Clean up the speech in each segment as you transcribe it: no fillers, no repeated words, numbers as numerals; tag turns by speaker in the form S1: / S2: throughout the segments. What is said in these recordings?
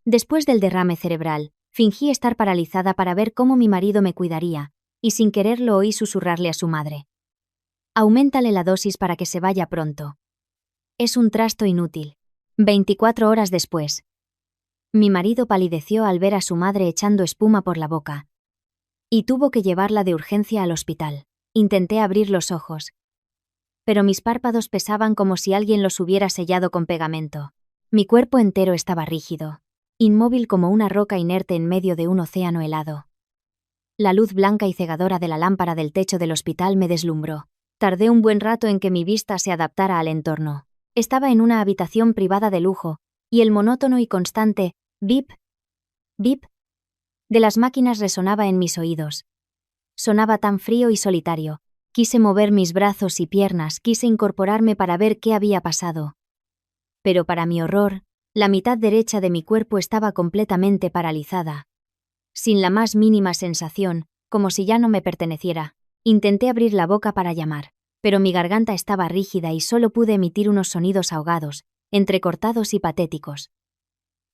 S1: Después del derrame cerebral, fingí estar paralizada para ver cómo mi marido me cuidaría, y sin quererlo oí susurrarle a su madre. Auméntale la dosis para que se vaya pronto. Es un trasto inútil. 24 horas después. Mi marido palideció al ver a su madre echando espuma por la boca. Y tuvo que llevarla de urgencia al hospital. Intenté abrir los ojos. Pero mis párpados pesaban como si alguien los hubiera sellado con pegamento. Mi cuerpo entero estaba rígido, inmóvil como una roca inerte en medio de un océano helado. La luz blanca y cegadora de la lámpara del techo del hospital me deslumbró. Tardé un buen rato en que mi vista se adaptara al entorno. Estaba en una habitación privada de lujo, y el monótono y constante bip, bip de las máquinas resonaba en mis oídos. Sonaba tan frío y solitario. Quise mover mis brazos y piernas, quise incorporarme para ver qué había pasado. Pero para mi horror, la mitad derecha de mi cuerpo estaba completamente paralizada. Sin la más mínima sensación, como si ya no me perteneciera. Intenté abrir la boca para llamar, pero mi garganta estaba rígida y solo pude emitir unos sonidos ahogados, entrecortados y patéticos.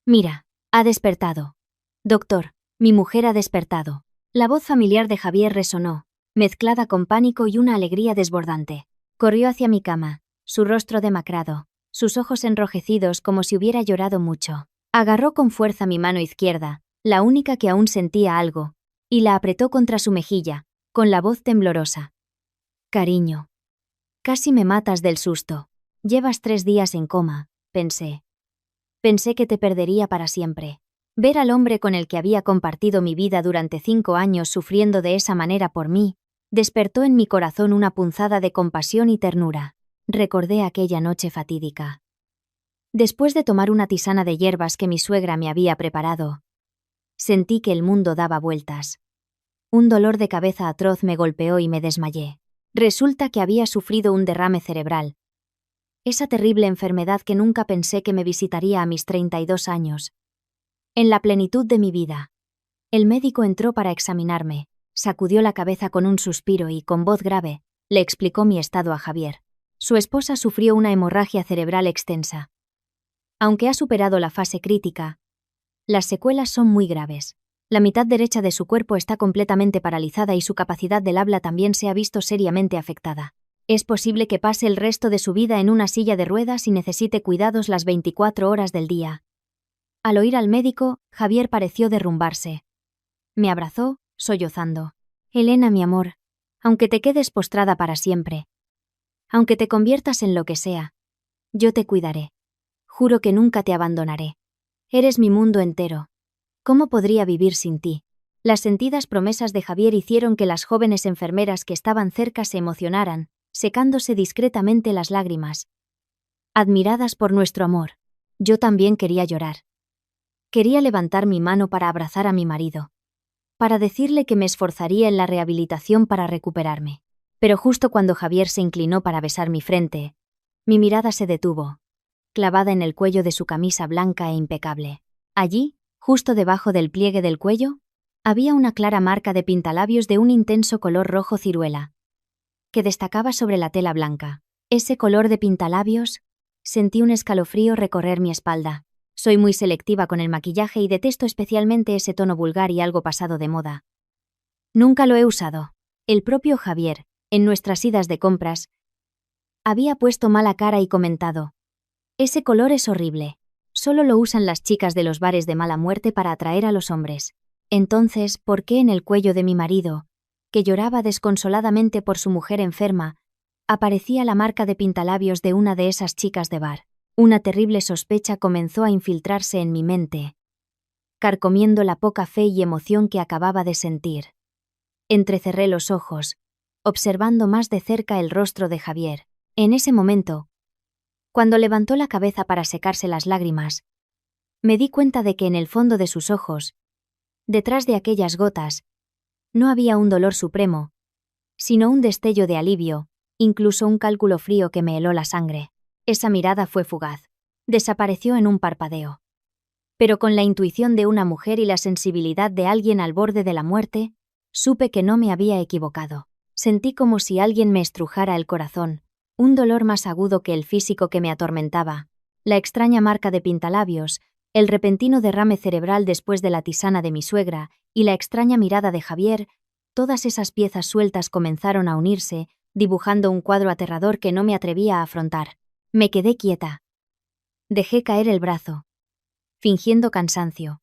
S1: Mira, ha despertado. Doctor, mi mujer ha despertado. La voz familiar de Javier resonó, mezclada con pánico y una alegría desbordante. Corrió hacia mi cama, su rostro demacrado, sus ojos enrojecidos como si hubiera llorado mucho. Agarró con fuerza mi mano izquierda, la única que aún sentía algo, y la apretó contra su mejilla, con la voz temblorosa. Cariño. Casi me matas del susto. Llevas 3 días en coma, pensé. Pensé que te perdería para siempre. Ver al hombre con el que había compartido mi vida durante 5 años sufriendo de esa manera por mí, despertó en mi corazón una punzada de compasión y ternura. Recordé aquella noche fatídica. Después de tomar una tisana de hierbas que mi suegra me había preparado, sentí que el mundo daba vueltas. Un dolor de cabeza atroz me golpeó y me desmayé. Resulta que había sufrido un derrame cerebral. Esa terrible enfermedad que nunca pensé que me visitaría a mis 32 años. En la plenitud de mi vida. El médico entró para examinarme, sacudió la cabeza con un suspiro y, con voz grave, le explicó mi estado a Javier. Su esposa sufrió una hemorragia cerebral extensa. Aunque ha superado la fase crítica, las secuelas son muy graves. La mitad derecha de su cuerpo está completamente paralizada y su capacidad del habla también se ha visto seriamente afectada. Es posible que pase el resto de su vida en una silla de ruedas y necesite cuidados las 24 horas del día. Al oír al médico, Javier pareció derrumbarse. Me abrazó, sollozando. Elena, mi amor, aunque te quedes postrada para siempre, aunque te conviertas en lo que sea, yo te cuidaré. Juro que nunca te abandonaré. Eres mi mundo entero. ¿Cómo podría vivir sin ti? Las sentidas promesas de Javier hicieron que las jóvenes enfermeras que estaban cerca se emocionaran, secándose discretamente las lágrimas. Admiradas por nuestro amor, yo también quería llorar. Quería levantar mi mano para abrazar a mi marido, para decirle que me esforzaría en la rehabilitación para recuperarme. Pero justo cuando Javier se inclinó para besar mi frente, mi mirada se detuvo, clavada en el cuello de su camisa blanca e impecable. Allí, justo debajo del pliegue del cuello, había una clara marca de pintalabios de un intenso color rojo ciruela, que destacaba sobre la tela blanca. Ese color de pintalabios, sentí un escalofrío recorrer mi espalda. Soy muy selectiva con el maquillaje y detesto especialmente ese tono vulgar y algo pasado de moda. Nunca lo he usado. El propio Javier, en nuestras idas de compras, había puesto mala cara y comentado: ese color es horrible. Solo lo usan las chicas de los bares de mala muerte para atraer a los hombres. Entonces, ¿por qué en el cuello de mi marido, que lloraba desconsoladamente por su mujer enferma, aparecía la marca de pintalabios de una de esas chicas de bar? Una terrible sospecha comenzó a infiltrarse en mi mente, carcomiendo la poca fe y emoción que acababa de sentir. Entrecerré los ojos, observando más de cerca el rostro de Javier. En ese momento, cuando levantó la cabeza para secarse las lágrimas, me di cuenta de que en el fondo de sus ojos, detrás de aquellas gotas, no había un dolor supremo, sino un destello de alivio, incluso un cálculo frío que me heló la sangre. Esa mirada fue fugaz. Desapareció en un parpadeo. Pero con la intuición de una mujer y la sensibilidad de alguien al borde de la muerte, supe que no me había equivocado. Sentí como si alguien me estrujara el corazón, un dolor más agudo que el físico que me atormentaba. La extraña marca de pintalabios, El repentino derrame cerebral después de la tisana de mi suegra y la extraña mirada de Javier, todas esas piezas sueltas comenzaron a unirse, dibujando un cuadro aterrador que no me atrevía a afrontar. Me quedé quieta. Dejé caer el brazo, fingiendo cansancio,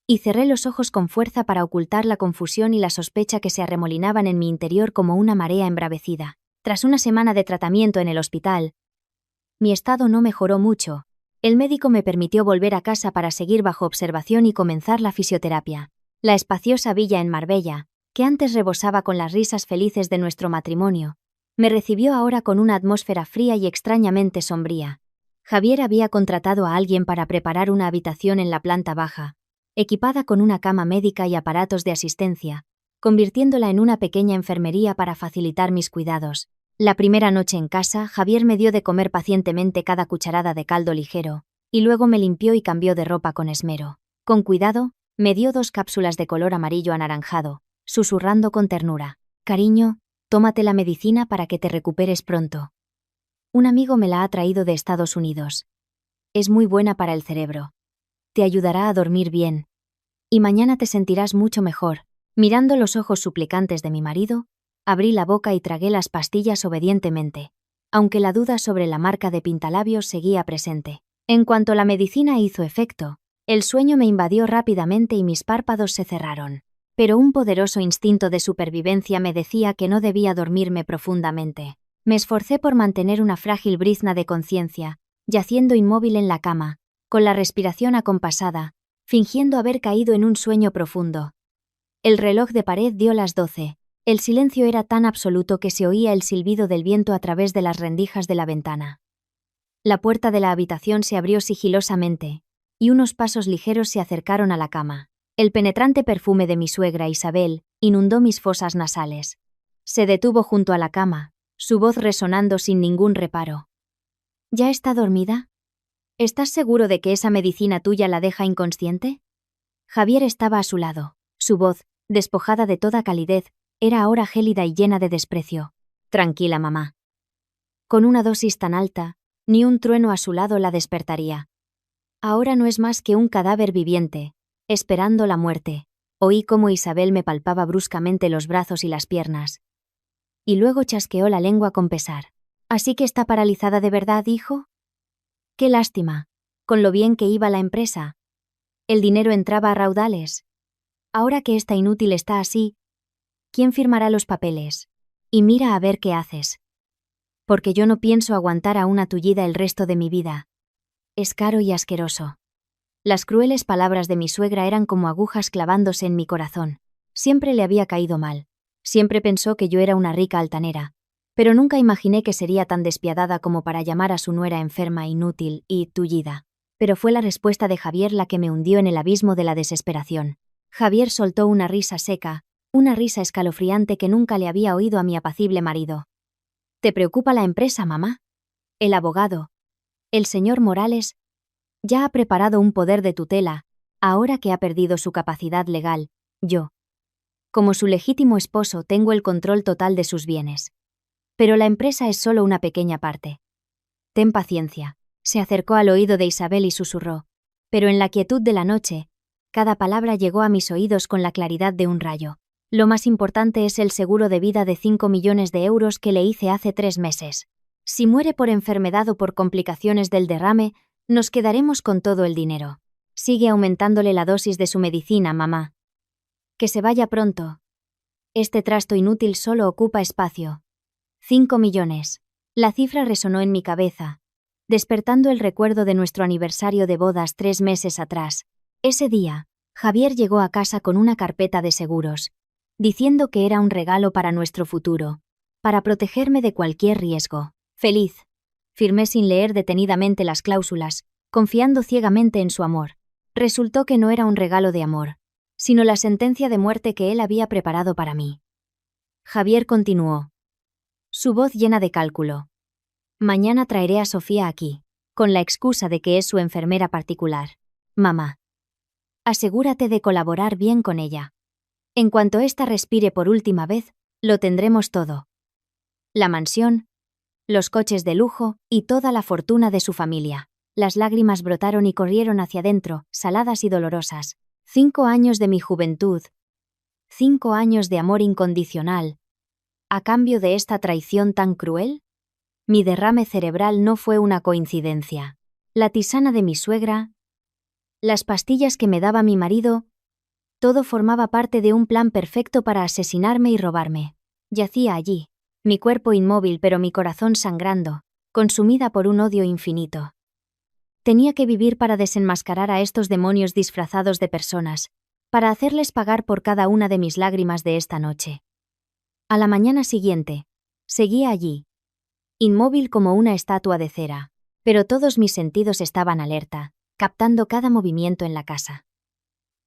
S1: y cerré los ojos con fuerza para ocultar la confusión y la sospecha que se arremolinaban en mi interior como una marea embravecida. Tras una semana de tratamiento en el hospital, mi estado no mejoró mucho. El médico me permitió volver a casa para seguir bajo observación y comenzar la fisioterapia. La espaciosa villa en Marbella, que antes rebosaba con las risas felices de nuestro matrimonio, me recibió ahora con una atmósfera fría y extrañamente sombría. Javier había contratado a alguien para preparar una habitación en la planta baja, equipada con una cama médica y aparatos de asistencia, convirtiéndola en una pequeña enfermería para facilitar mis cuidados. La primera noche en casa, Javier me dio de comer pacientemente cada cucharada de caldo ligero, y luego me limpió y cambió de ropa con esmero. Con cuidado, me dio 2 cápsulas de color amarillo anaranjado, susurrando con ternura: «Cariño, tómate la medicina para que te recuperes pronto. Un amigo me la ha traído de Estados Unidos. Es muy buena para el cerebro. Te ayudará a dormir bien. Y mañana te sentirás mucho mejor». Mirando los ojos suplicantes de mi marido, abrí la boca y tragué las pastillas obedientemente, aunque la duda sobre la marca de pintalabios seguía presente. En cuanto la medicina hizo efecto, el sueño me invadió rápidamente y mis párpados se cerraron. Pero un poderoso instinto de supervivencia me decía que no debía dormirme profundamente. Me esforcé por mantener una frágil brizna de conciencia, yaciendo inmóvil en la cama, con la respiración acompasada, fingiendo haber caído en un sueño profundo. El reloj de pared dio las 12. El silencio era tan absoluto que se oía el silbido del viento a través de las rendijas de la ventana. La puerta de la habitación se abrió sigilosamente, y unos pasos ligeros se acercaron a la cama. El penetrante perfume de mi suegra Isabel inundó mis fosas nasales. Se detuvo junto a la cama, su voz resonando sin ningún reparo. «¿Ya está dormida? ¿Estás seguro de que esa medicina tuya la deja inconsciente?» Javier estaba a su lado. Su voz, despojada de toda calidez, era ahora gélida y llena de desprecio. «Tranquila, mamá. Con una dosis tan alta, ni un trueno a su lado la despertaría. Ahora no es más que un cadáver viviente, esperando la muerte». Oí cómo Isabel me palpaba bruscamente los brazos y las piernas. Y luego chasqueó la lengua con pesar. «¿Así que está paralizada de verdad, hijo? Qué lástima, con lo bien que iba la empresa. El dinero entraba a raudales. Ahora que esta inútil está así, ¿quién firmará los papeles? Y mira a ver qué haces. Porque yo no pienso aguantar a una tullida el resto de mi vida. Es caro y asqueroso». Las crueles palabras de mi suegra eran como agujas clavándose en mi corazón. Siempre le había caído mal. Siempre pensó que yo era una rica altanera. Pero nunca imaginé que sería tan despiadada como para llamar a su nuera enferma, inútil y tullida. Pero fue la respuesta de Javier la que me hundió en el abismo de la desesperación. Javier soltó una risa seca, una risa escalofriante que nunca le había oído a mi apacible marido. «¿Te preocupa la empresa, mamá? El abogado, el señor Morales, ya ha preparado un poder de tutela, ahora que ha perdido su capacidad legal. Yo, como su legítimo esposo, tengo el control total de sus bienes. Pero la empresa es solo una pequeña parte. Ten paciencia». Se acercó al oído de Isabel y susurró. Pero en la quietud de la noche, cada palabra llegó a mis oídos con la claridad de un rayo. «Lo más importante es el seguro de vida de 5 millones de euros que le hice hace 3 meses. Si muere por enfermedad o por complicaciones del derrame, nos quedaremos con todo el dinero. Sigue aumentándole la dosis de su medicina, mamá. Que se vaya pronto. Este trasto inútil solo ocupa espacio. 5 millones. La cifra resonó en mi cabeza, despertando el recuerdo de nuestro aniversario de bodas 3 meses atrás. Ese día, Javier llegó a casa con una carpeta de seguros, diciendo que era un regalo para nuestro futuro, para protegerme de cualquier riesgo. Feliz. Firmé sin leer detenidamente las cláusulas, confiando ciegamente en su amor. Resultó que no era un regalo de amor, sino la sentencia de muerte que él había preparado para mí. Javier continuó, su voz llena de cálculo. «Mañana traeré a Sofía aquí, con la excusa de que es su enfermera particular. Mamá, asegúrate de colaborar bien con ella. En cuanto ésta respire por última vez, lo tendremos todo. La mansión, los coches de lujo y toda la fortuna de su familia. Las lágrimas brotaron y corrieron hacia dentro, saladas y dolorosas. 5 años de mi juventud. 5 años de amor incondicional. ¿A cambio de esta traición tan cruel? Mi derrame cerebral no fue una coincidencia. La tisana de mi suegra, las pastillas que me daba mi marido, todo formaba parte de un plan perfecto para asesinarme y robarme. Yacía allí, mi cuerpo inmóvil pero mi corazón sangrando, consumida por un odio infinito. Tenía que vivir para desenmascarar a estos demonios disfrazados de personas, para hacerles pagar por cada una de mis lágrimas de esta noche. A la mañana siguiente, seguía allí, inmóvil como una estatua de cera, pero todos mis sentidos estaban alerta, captando cada movimiento en la casa.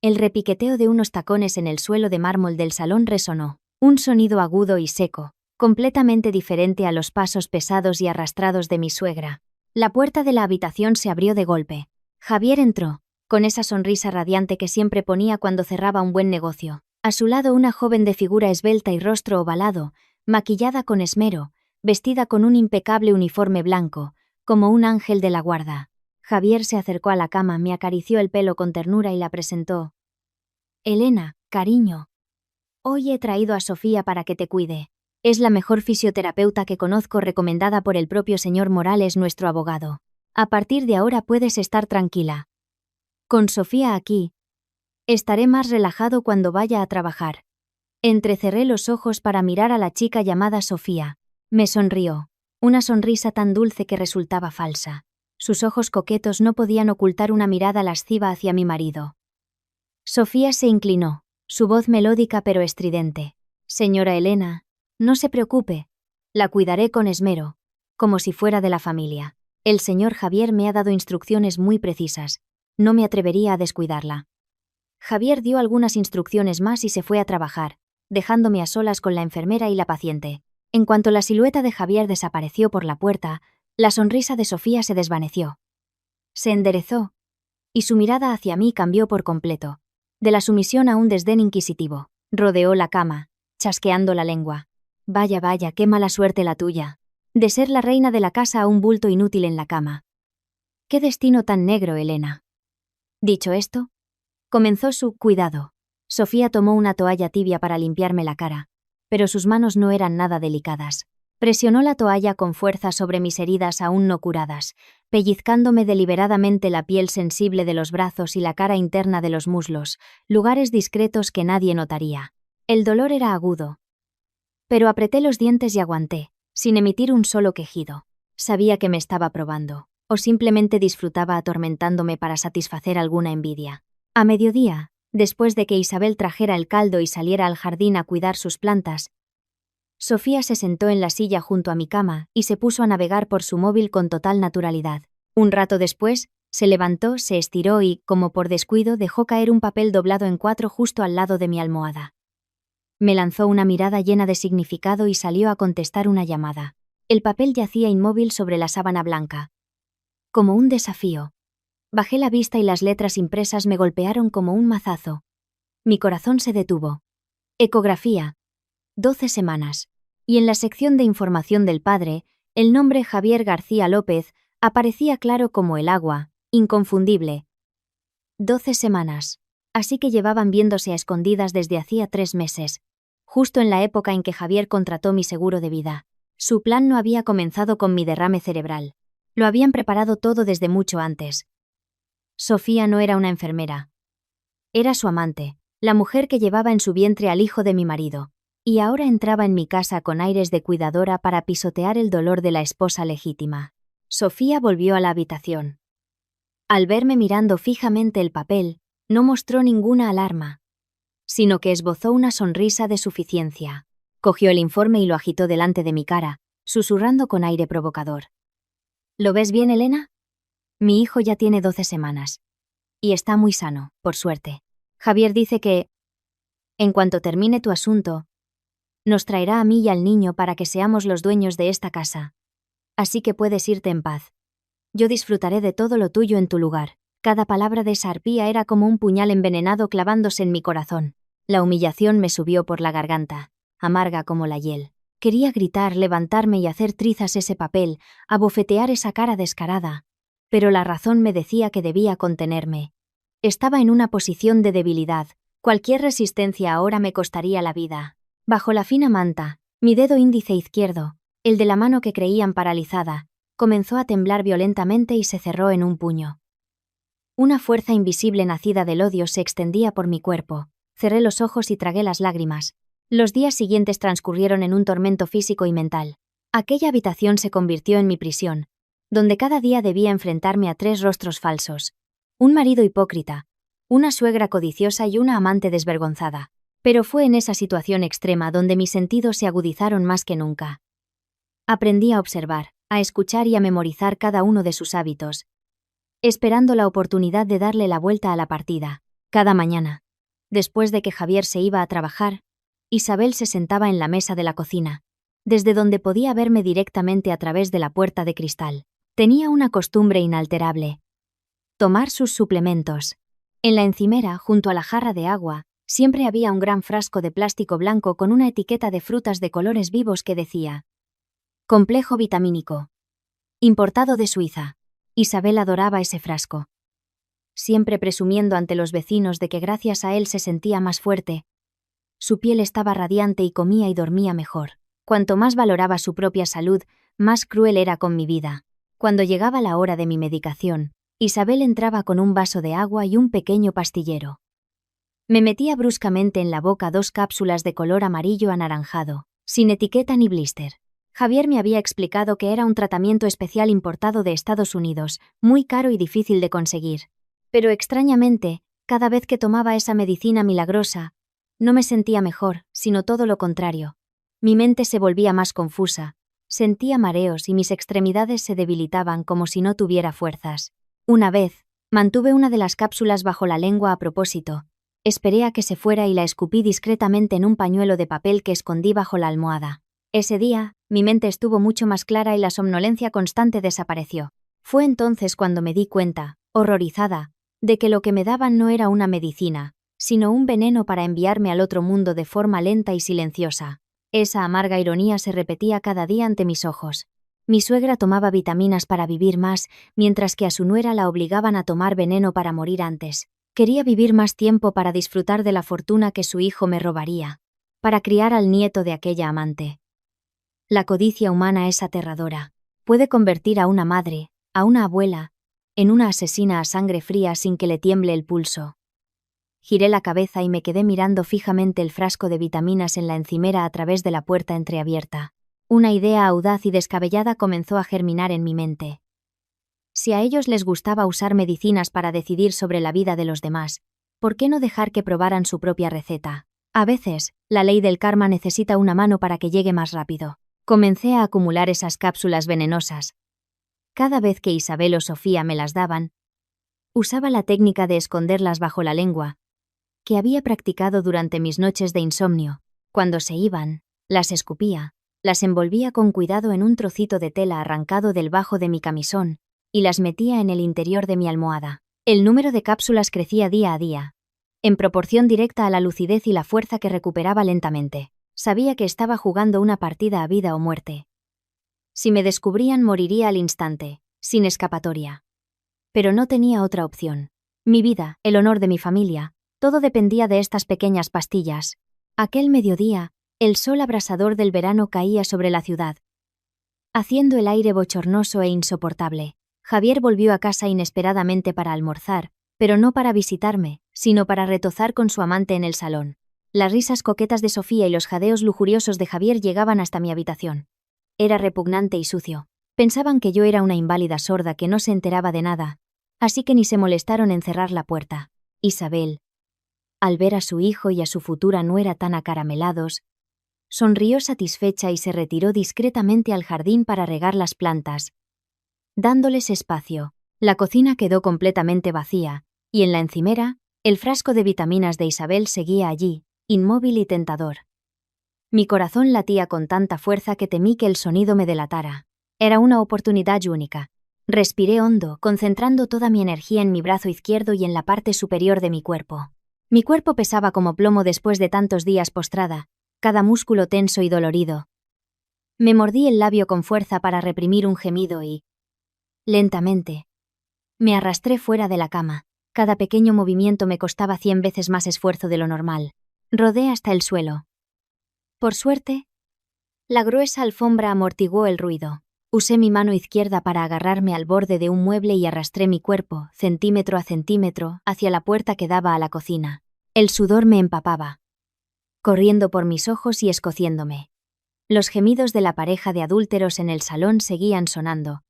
S1: El repiqueteo de unos tacones en el suelo de mármol del salón resonó, un sonido agudo y seco, completamente diferente a los pasos pesados y arrastrados de mi suegra. La puerta de la habitación se abrió de golpe. Javier entró, con esa sonrisa radiante que siempre ponía cuando cerraba un buen negocio. A su lado una joven de figura esbelta y rostro ovalado, maquillada con esmero, vestida con un impecable uniforme blanco, como un ángel de la guarda. Javier se acercó a la cama, me acarició el pelo con ternura y la presentó. Elena, cariño. Hoy he traído a Sofía para que te cuide. Es la mejor fisioterapeuta que conozco, recomendada por el propio señor Morales, nuestro abogado. A partir de ahora puedes estar tranquila. Con Sofía aquí, estaré más relajado cuando vaya a trabajar. Entrecerré los ojos para mirar a la chica llamada Sofía. Me sonrió, una sonrisa tan dulce que resultaba falsa. Sus ojos coquetos no podían ocultar una mirada lasciva hacia mi marido. Sofía se inclinó, su voz melódica pero estridente. Señora Elena, no se preocupe, la cuidaré con esmero, como si fuera de la familia. El señor Javier me ha dado instrucciones muy precisas, no me atrevería a descuidarla. Javier dio algunas instrucciones más y se fue a trabajar, dejándome a solas con la enfermera y la paciente. En cuanto la silueta de Javier desapareció por la puerta, la sonrisa de Sofía se desvaneció. Se enderezó, y su mirada hacia mí cambió por completo, de la sumisión a un desdén inquisitivo. Rodeó la cama, chasqueando la lengua. Vaya, vaya, qué mala suerte la tuya. De ser la reina de la casa a un bulto inútil en la cama. Qué destino tan negro, Elena. Dicho esto, comenzó su cuidado. Sofía tomó una toalla tibia para limpiarme la cara, pero sus manos no eran nada delicadas. Presionó la toalla con fuerza sobre mis heridas aún no curadas, pellizcándome deliberadamente la piel sensible de los brazos y la cara interna de los muslos, lugares discretos que nadie notaría. El dolor era agudo, pero apreté los dientes y aguanté, sin emitir un solo quejido. Sabía que me estaba probando, o simplemente disfrutaba atormentándome para satisfacer alguna envidia. A mediodía, después de que Isabel trajera el caldo y saliera al jardín a cuidar sus plantas, Sofía se sentó en la silla junto a mi cama y se puso a navegar por su móvil con total naturalidad. Un rato después, se levantó, se estiró y, como por descuido, dejó caer un papel doblado en 4 justo al lado de mi almohada. Me lanzó una mirada llena de significado y salió a contestar una llamada. El papel yacía inmóvil sobre la sábana blanca. Como un desafío. Bajé la vista y las letras impresas me golpearon como un mazazo. Mi corazón se detuvo. Ecografía. 12 semanas. Y en la sección de información del padre, el nombre Javier García López aparecía claro como el agua, inconfundible. 12 semanas. Así que llevaban viéndose a escondidas desde hacía 3 meses, justo en la época en que Javier contrató mi seguro de vida. Su plan no había comenzado con mi derrame cerebral. Lo habían preparado todo desde mucho antes. Sofía no era una enfermera. Era su amante, la mujer que llevaba en su vientre al hijo de mi marido, y ahora entraba en mi casa con aires de cuidadora para pisotear el dolor de la esposa legítima. Sofía volvió a la habitación. Al verme mirando fijamente el papel, no mostró ninguna alarma, sino que esbozó una sonrisa de suficiencia. Cogió el informe y lo agitó delante de mi cara, susurrando con aire provocador. ¿Lo ves bien, Elena? Mi hijo ya tiene 12 semanas. Y está muy sano, por suerte. Javier dice que, en cuanto termine tu asunto, nos traerá a mí y al niño para que seamos los dueños de esta casa. Así que puedes irte en paz. Yo disfrutaré de todo lo tuyo en tu lugar. Cada palabra de esa arpía era como un puñal envenenado clavándose en mi corazón. La humillación me subió por la garganta, amarga como la hiel. Quería gritar, levantarme y hacer trizas ese papel, abofetear esa cara descarada. pero la razón me decía que debía contenerme. Estaba en una posición de debilidad. Cualquier resistencia ahora me costaría la vida. Bajo la fina manta, mi dedo índice izquierdo, el de la mano que creían paralizada, comenzó a temblar violentamente y se cerró en un puño. Una fuerza invisible nacida del odio se extendía por mi cuerpo. Cerré los ojos y tragué las lágrimas. Los días siguientes transcurrieron en un tormento físico y mental. Aquella habitación se convirtió en mi prisión, donde cada día debía enfrentarme a 3 rostros falsos. Un marido hipócrita, una suegra codiciosa y una amante desvergonzada. Pero fue en esa situación extrema donde mis sentidos se agudizaron más que nunca. Aprendí a observar, a escuchar y a memorizar cada uno de sus hábitos, esperando la oportunidad de darle la vuelta a la partida. Cada mañana, después de que Javier se iba a trabajar, Isabel se sentaba en la mesa de la cocina, desde donde podía verme directamente a través de la puerta de cristal. Tenía una costumbre inalterable: tomar sus suplementos. En la encimera, junto a la jarra de agua, siempre había un gran frasco de plástico blanco con una etiqueta de frutas de colores vivos que decía: complejo vitamínico, importado de Suiza. Isabel adoraba ese frasco, siempre presumiendo ante los vecinos de que gracias a él se sentía más fuerte. Su piel estaba radiante y comía y dormía mejor. Cuanto más valoraba su propia salud, más cruel era con mi vida. Cuando llegaba la hora de mi medicación, Isabel entraba con un vaso de agua y un pequeño pastillero. Me metía bruscamente en la boca 2 cápsulas de color amarillo anaranjado, sin etiqueta ni blister. Javier me había explicado que era un tratamiento especial importado de Estados Unidos, muy caro y difícil de conseguir. Pero extrañamente, cada vez que tomaba esa medicina milagrosa, no me sentía mejor, sino todo lo contrario. Mi mente se volvía más confusa, sentía mareos y mis extremidades se debilitaban como si no tuviera fuerzas. Una vez, mantuve una de las cápsulas bajo la lengua a propósito. Esperé a que se fuera y la escupí discretamente en un pañuelo de papel que escondí bajo la almohada. Ese día, mi mente estuvo mucho más clara y la somnolencia constante desapareció. Fue entonces cuando me di cuenta, horrorizada, de que lo que me daban no era una medicina, sino un veneno para enviarme al otro mundo de forma lenta y silenciosa. Esa amarga ironía se repetía cada día ante mis ojos. Mi suegra tomaba vitaminas para vivir más, mientras que a su nuera la obligaban a tomar veneno para morir antes. Quería vivir más tiempo para disfrutar de la fortuna que su hijo me robaría, para criar al nieto de aquella amante. La codicia humana es aterradora. Puede convertir a una madre, a una abuela, en una asesina a sangre fría sin que le tiemble el pulso. Giré la cabeza y me quedé mirando fijamente el frasco de vitaminas en la encimera a través de la puerta entreabierta. Una idea audaz y descabellada comenzó a germinar en mi mente. Si a ellos les gustaba usar medicinas para decidir sobre la vida de los demás, ¿por qué no dejar que probaran su propia receta? A veces, la ley del karma necesita una mano para que llegue más rápido. Comencé a acumular esas cápsulas venenosas. Cada vez que Isabel o Sofía me las daban, usaba la técnica de esconderlas bajo la lengua, que había practicado durante mis noches de insomnio. Cuando se iban, las escupía, las envolvía con cuidado en un trocito de tela arrancado del bajo de mi camisón, y las metía en el interior de mi almohada. El número de cápsulas crecía día a día, en proporción directa a la lucidez y la fuerza que recuperaba lentamente. Sabía que estaba jugando una partida a vida o muerte. Si me descubrían, moriría al instante, sin escapatoria. Pero no tenía otra opción. Mi vida, el honor de mi familia, todo dependía de estas pequeñas pastillas. Aquel mediodía, el sol abrasador del verano caía sobre la ciudad, haciendo el aire bochornoso e insoportable. Javier volvió a casa inesperadamente para almorzar, pero no para visitarme, sino para retozar con su amante en el salón. Las risas coquetas de Sofía y los jadeos lujuriosos de Javier llegaban hasta mi habitación. Era repugnante y sucio. Pensaban que yo era una inválida sorda que no se enteraba de nada, así que ni se molestaron en cerrar la puerta. Isabel, al ver a su hijo y a su futura nuera tan acaramelados, sonrió satisfecha y se retiró discretamente al jardín para regar las plantas, dándoles espacio. La cocina quedó completamente vacía, y en la encimera, el frasco de vitaminas de Isabel seguía allí, inmóvil y tentador. Mi corazón latía con tanta fuerza que temí que el sonido me delatara. Era una oportunidad única. Respiré hondo, concentrando toda mi energía en mi brazo izquierdo y en la parte superior de mi cuerpo. Mi cuerpo pesaba como plomo después de tantos días postrada, cada músculo tenso y dolorido. Me mordí el labio con fuerza para reprimir un gemido y, lentamente, Me arrastré fuera de la cama. Cada pequeño movimiento me costaba 100 veces más esfuerzo de lo normal. Rodé hasta el suelo. Por suerte, la gruesa alfombra amortiguó el ruido. Usé mi mano izquierda para agarrarme al borde de un mueble y arrastré mi cuerpo, centímetro a centímetro, hacia la puerta que daba a la cocina. El sudor me empapaba, corriendo por mis ojos y escociéndome. Los gemidos de la pareja de adúlteros en el salón seguían sonando,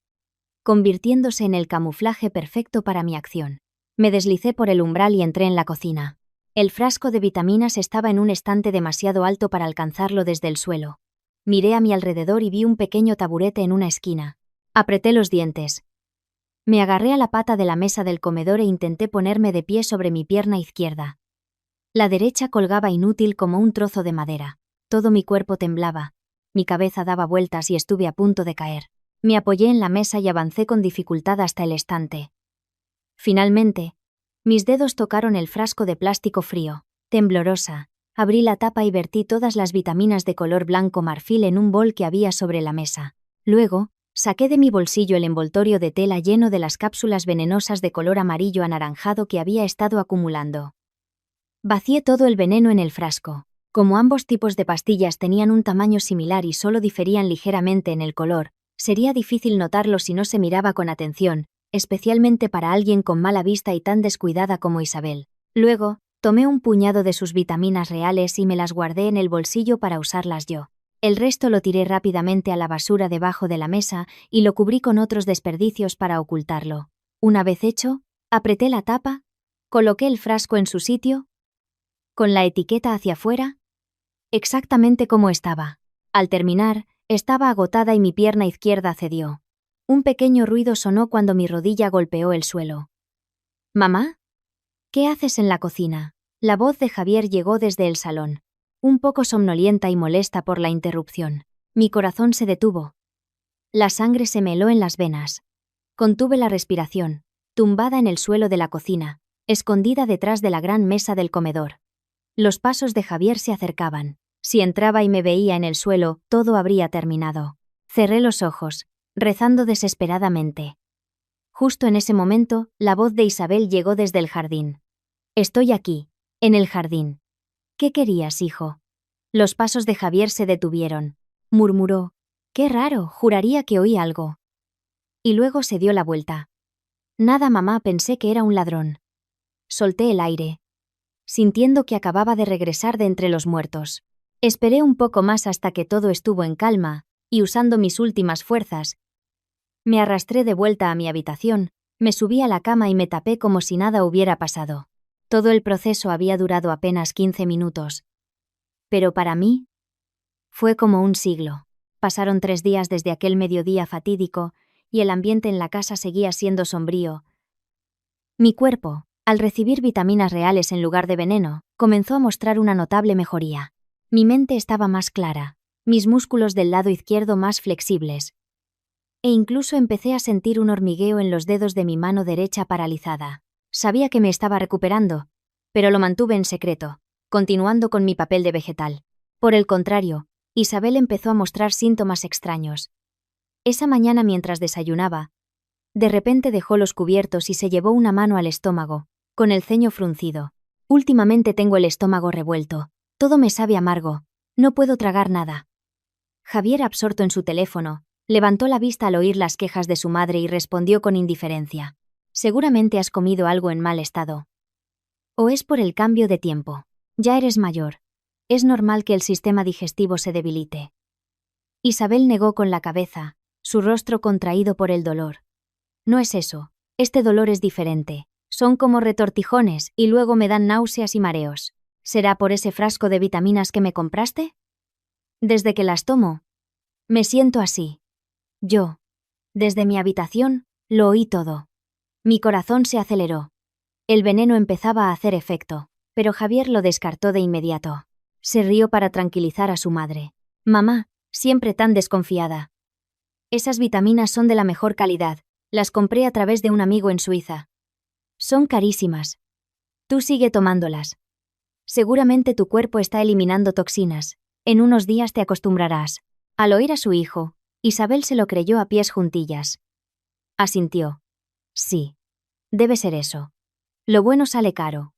S1: convirtiéndose en el camuflaje perfecto para mi acción. Me deslicé por el umbral y entré en la cocina. El frasco de vitaminas estaba en un estante demasiado alto para alcanzarlo desde el suelo. Miré a mi alrededor y vi un pequeño taburete en una esquina. Apreté los dientes. Me agarré a la pata de la mesa del comedor e intenté ponerme de pie sobre mi pierna izquierda. La derecha colgaba inútil como un trozo de madera. Todo mi cuerpo temblaba. Mi cabeza daba vueltas y estuve a punto de caer. Me apoyé en la mesa y avancé con dificultad hasta el estante. Finalmente, mis dedos tocaron el frasco de plástico frío. Temblorosa, abrí la tapa y vertí todas las vitaminas de color blanco marfil en un bol que había sobre la mesa. Luego, saqué de mi bolsillo el envoltorio de tela lleno de las cápsulas venenosas de color amarillo anaranjado que había estado acumulando. Vacié todo el veneno en el frasco. Como ambos tipos de pastillas tenían un tamaño similar y solo diferían ligeramente en el color, sería difícil notarlo si no se miraba con atención, especialmente para alguien con mala vista y tan descuidada como Isabel. Luego, tomé un puñado de sus vitaminas reales y me las guardé en el bolsillo para usarlas yo. El resto lo tiré rápidamente a la basura debajo de la mesa y lo cubrí con otros desperdicios para ocultarlo. Una vez hecho, apreté la tapa, coloqué el frasco en su sitio, con la etiqueta hacia afuera, exactamente como estaba. Al terminar, estaba agotada y mi pierna izquierda cedió. Un pequeño ruido sonó cuando mi rodilla golpeó el suelo. «¿Mamá? ¿Qué haces en la cocina?». La voz de Javier llegó desde el salón, un poco somnolienta y molesta por la interrupción. Mi corazón se detuvo. La sangre se me heló en las venas. Contuve la respiración, tumbada en el suelo de la cocina, escondida detrás de la gran mesa del comedor. Los pasos de Javier se acercaban. Si entraba y me veía en el suelo, todo habría terminado. Cerré los ojos, rezando desesperadamente. Justo en ese momento, la voz de Isabel llegó desde el jardín. «Estoy aquí, en el jardín». «¿Qué querías, hijo?». Los pasos de Javier se detuvieron. Murmuró: «Qué raro, juraría que oí algo». Y luego se dio la vuelta. «Nada, mamá, pensé que era un ladrón». Solté el aire, sintiendo que acababa de regresar de entre los muertos. Esperé un poco más hasta que todo estuvo en calma, y usando mis últimas fuerzas, me arrastré de vuelta a mi habitación, me subí a la cama y me tapé como si nada hubiera pasado. Todo el proceso había durado apenas 15 minutos. Pero para mí, fue como un siglo. Pasaron 3 días desde aquel mediodía fatídico, y el ambiente en la casa seguía siendo sombrío. Mi cuerpo, al recibir vitaminas reales en lugar de veneno, comenzó a mostrar una notable mejoría. Mi mente estaba más clara, mis músculos del lado izquierdo más flexibles, e incluso empecé a sentir un hormigueo en los dedos de mi mano derecha paralizada. Sabía que me estaba recuperando, pero lo mantuve en secreto, continuando con mi papel de vegetal. Por el contrario, Isabel empezó a mostrar síntomas extraños. Esa mañana mientras desayunaba, de repente dejó los cubiertos y se llevó una mano al estómago, con el ceño fruncido. «Últimamente tengo el estómago revuelto. Todo me sabe amargo. No puedo tragar nada». Javier, absorto en su teléfono, levantó la vista al oír las quejas de su madre y respondió con indiferencia: «Seguramente has comido algo en mal estado. O es por el cambio de tiempo. Ya eres mayor. Es normal que el sistema digestivo se debilite». Isabel negó con la cabeza, su rostro contraído por el dolor. «No es eso. Este dolor es diferente. Son como retortijones y luego me dan náuseas y mareos. ¿Será por ese frasco de vitaminas que me compraste? Desde que las tomo, me siento así». Yo, desde mi habitación, lo oí todo. Mi corazón se aceleró. El veneno empezaba a hacer efecto, pero Javier lo descartó de inmediato. Se rió para tranquilizar a su madre. «Mamá, siempre tan desconfiada. Esas vitaminas son de la mejor calidad. Las compré a través de un amigo en Suiza. Son carísimas. Tú sigue tomándolas. Seguramente tu cuerpo está eliminando toxinas. En unos días te acostumbrarás». Al oír a su hijo, Isabel se lo creyó a pies juntillas. Asintió. «Sí. Debe ser eso. Lo bueno sale caro.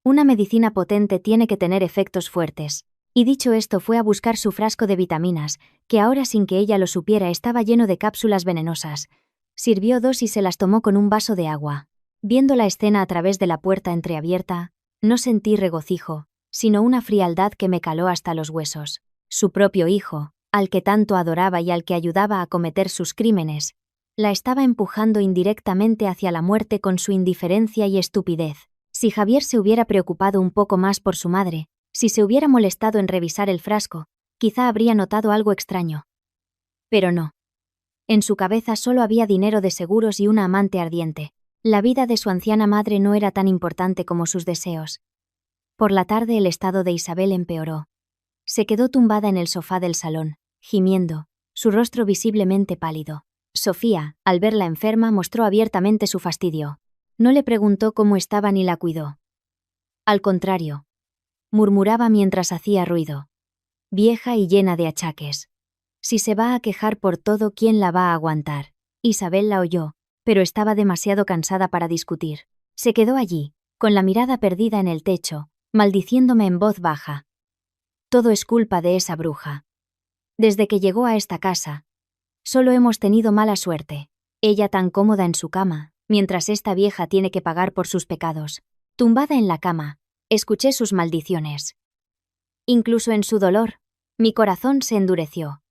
S1: Una medicina potente tiene que tener efectos fuertes. Y dicho esto fue a buscar su frasco de vitaminas, que ahora sin que ella lo supiera estaba lleno de cápsulas venenosas. Sirvió 2 y se las tomó con un vaso de agua. Viendo la escena a través de la puerta entreabierta, no sentí regocijo, sino una frialdad que me caló hasta los huesos. Su propio hijo, al que tanto adoraba y al que ayudaba a cometer sus crímenes, la estaba empujando indirectamente hacia la muerte con su indiferencia y estupidez. Si Javier se hubiera preocupado un poco más por su madre, si se hubiera molestado en revisar el frasco, quizá habría notado algo extraño. Pero no. En su cabeza solo había dinero de seguros y una amante ardiente. La vida de su anciana madre no era tan importante como sus deseos. Por la tarde el estado de Isabel empeoró. Se quedó tumbada en el sofá del salón, gimiendo, su rostro visiblemente pálido. Sofía, al verla enferma, mostró abiertamente su fastidio. No le preguntó cómo estaba ni la cuidó. Al contrario, murmuraba mientras hacía ruido. Vieja y llena de achaques. Si se va a quejar por todo, ¿quién la va a aguantar? Isabel la oyó, pero estaba demasiado cansada para discutir. Se quedó allí, con la mirada perdida en el techo, maldiciéndome en voz baja. Todo es culpa de esa bruja. Desde que llegó a esta casa, solo hemos tenido mala suerte. Ella tan cómoda en su cama, mientras esta vieja tiene que pagar por sus pecados. Tumbada en la cama, escuché sus maldiciones. Incluso en su dolor, mi corazón se endureció.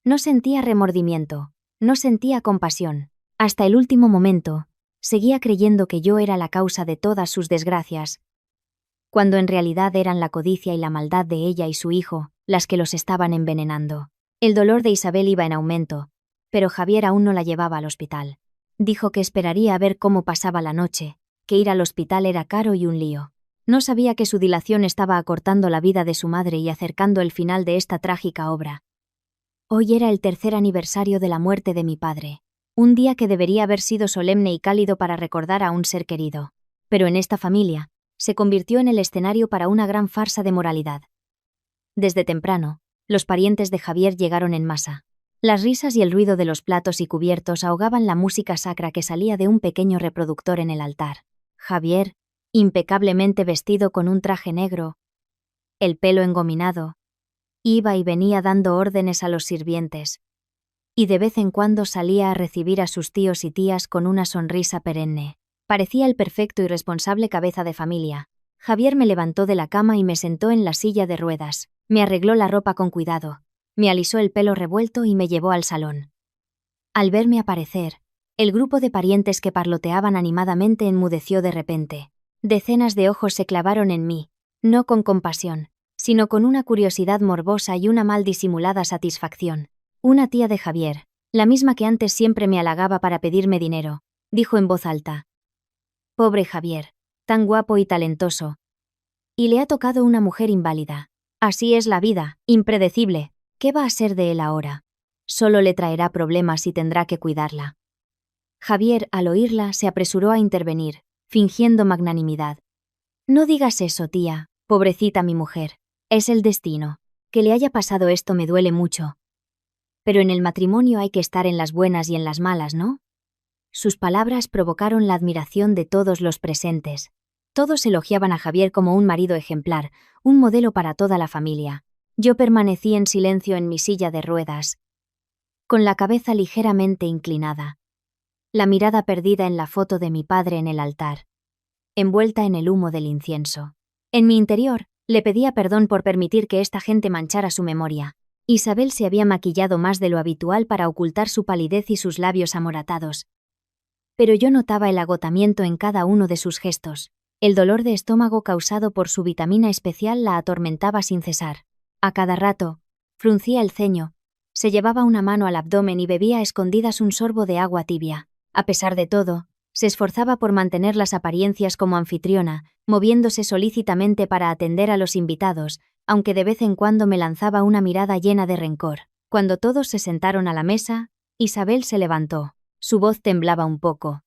S1: No sentía remordimiento, no sentía compasión. Hasta el último momento, seguía creyendo que yo era la causa de todas sus desgracias, cuando en realidad eran la codicia y la maldad de ella y su hijo las que los estaban envenenando. El dolor de Isabel iba en aumento, pero Javier aún no la llevaba al hospital. Dijo que esperaría a ver cómo pasaba la noche, que ir al hospital era caro y un lío. No sabía que su dilación estaba acortando la vida de su madre y acercando el final de esta trágica obra. Hoy era el 3er aniversario de la muerte de mi padre, un día que debería haber sido solemne y cálido para recordar a un ser querido. Pero en esta familia, se convirtió en el escenario para una gran farsa de moralidad. Desde temprano, los parientes de Javier llegaron en masa. Las risas y el ruido de los platos y cubiertos ahogaban la música sacra que salía de un pequeño reproductor en el altar. Javier, impecablemente vestido con un traje negro, el pelo engominado, iba y venía dando órdenes a los sirvientes, y de vez en cuando salía a recibir a sus tíos y tías con una sonrisa perenne. Parecía el perfecto y responsable cabeza de familia. Javier me levantó de la cama y me sentó en la silla de ruedas, me arregló la ropa con cuidado, me alisó el pelo revuelto y me llevó al salón. Al verme aparecer, el grupo de parientes que parloteaban animadamente enmudeció de repente. Decenas de ojos se clavaron en mí, no con compasión, sino con una curiosidad morbosa y una mal disimulada satisfacción. Una tía de Javier, la misma que antes siempre me halagaba para pedirme dinero, dijo en voz alta: «Pobre Javier, tan guapo y talentoso. Y le ha tocado una mujer inválida. Así es la vida, impredecible. ¿Qué va a ser de él ahora? Solo le traerá problemas y tendrá que cuidarla». Javier, al oírla, se apresuró a intervenir, fingiendo magnanimidad. «No digas eso, tía, pobrecita mi mujer. Es el destino. Que le haya pasado esto me duele mucho. Pero en el matrimonio hay que estar en las buenas y en las malas, ¿no?». Sus palabras provocaron la admiración de todos los presentes. Todos elogiaban a Javier como un marido ejemplar, un modelo para toda la familia. Yo permanecí en silencio en mi silla de ruedas, con la cabeza ligeramente inclinada, la mirada perdida en la foto de mi padre en el altar, envuelta en el humo del incienso. En mi interior, le pedía perdón por permitir que esta gente manchara su memoria. Isabel se había maquillado más de lo habitual para ocultar su palidez y sus labios amoratados. Pero yo notaba el agotamiento en cada uno de sus gestos. El dolor de estómago causado por su vitamina especial la atormentaba sin cesar. A cada rato, fruncía el ceño, se llevaba una mano al abdomen y bebía a escondidas un sorbo de agua tibia. A pesar de todo, se esforzaba por mantener las apariencias como anfitriona, moviéndose solícitamente para atender a los invitados, aunque de vez en cuando me lanzaba una mirada llena de rencor. Cuando todos se sentaron a la mesa, Isabel se levantó. Su voz temblaba un poco,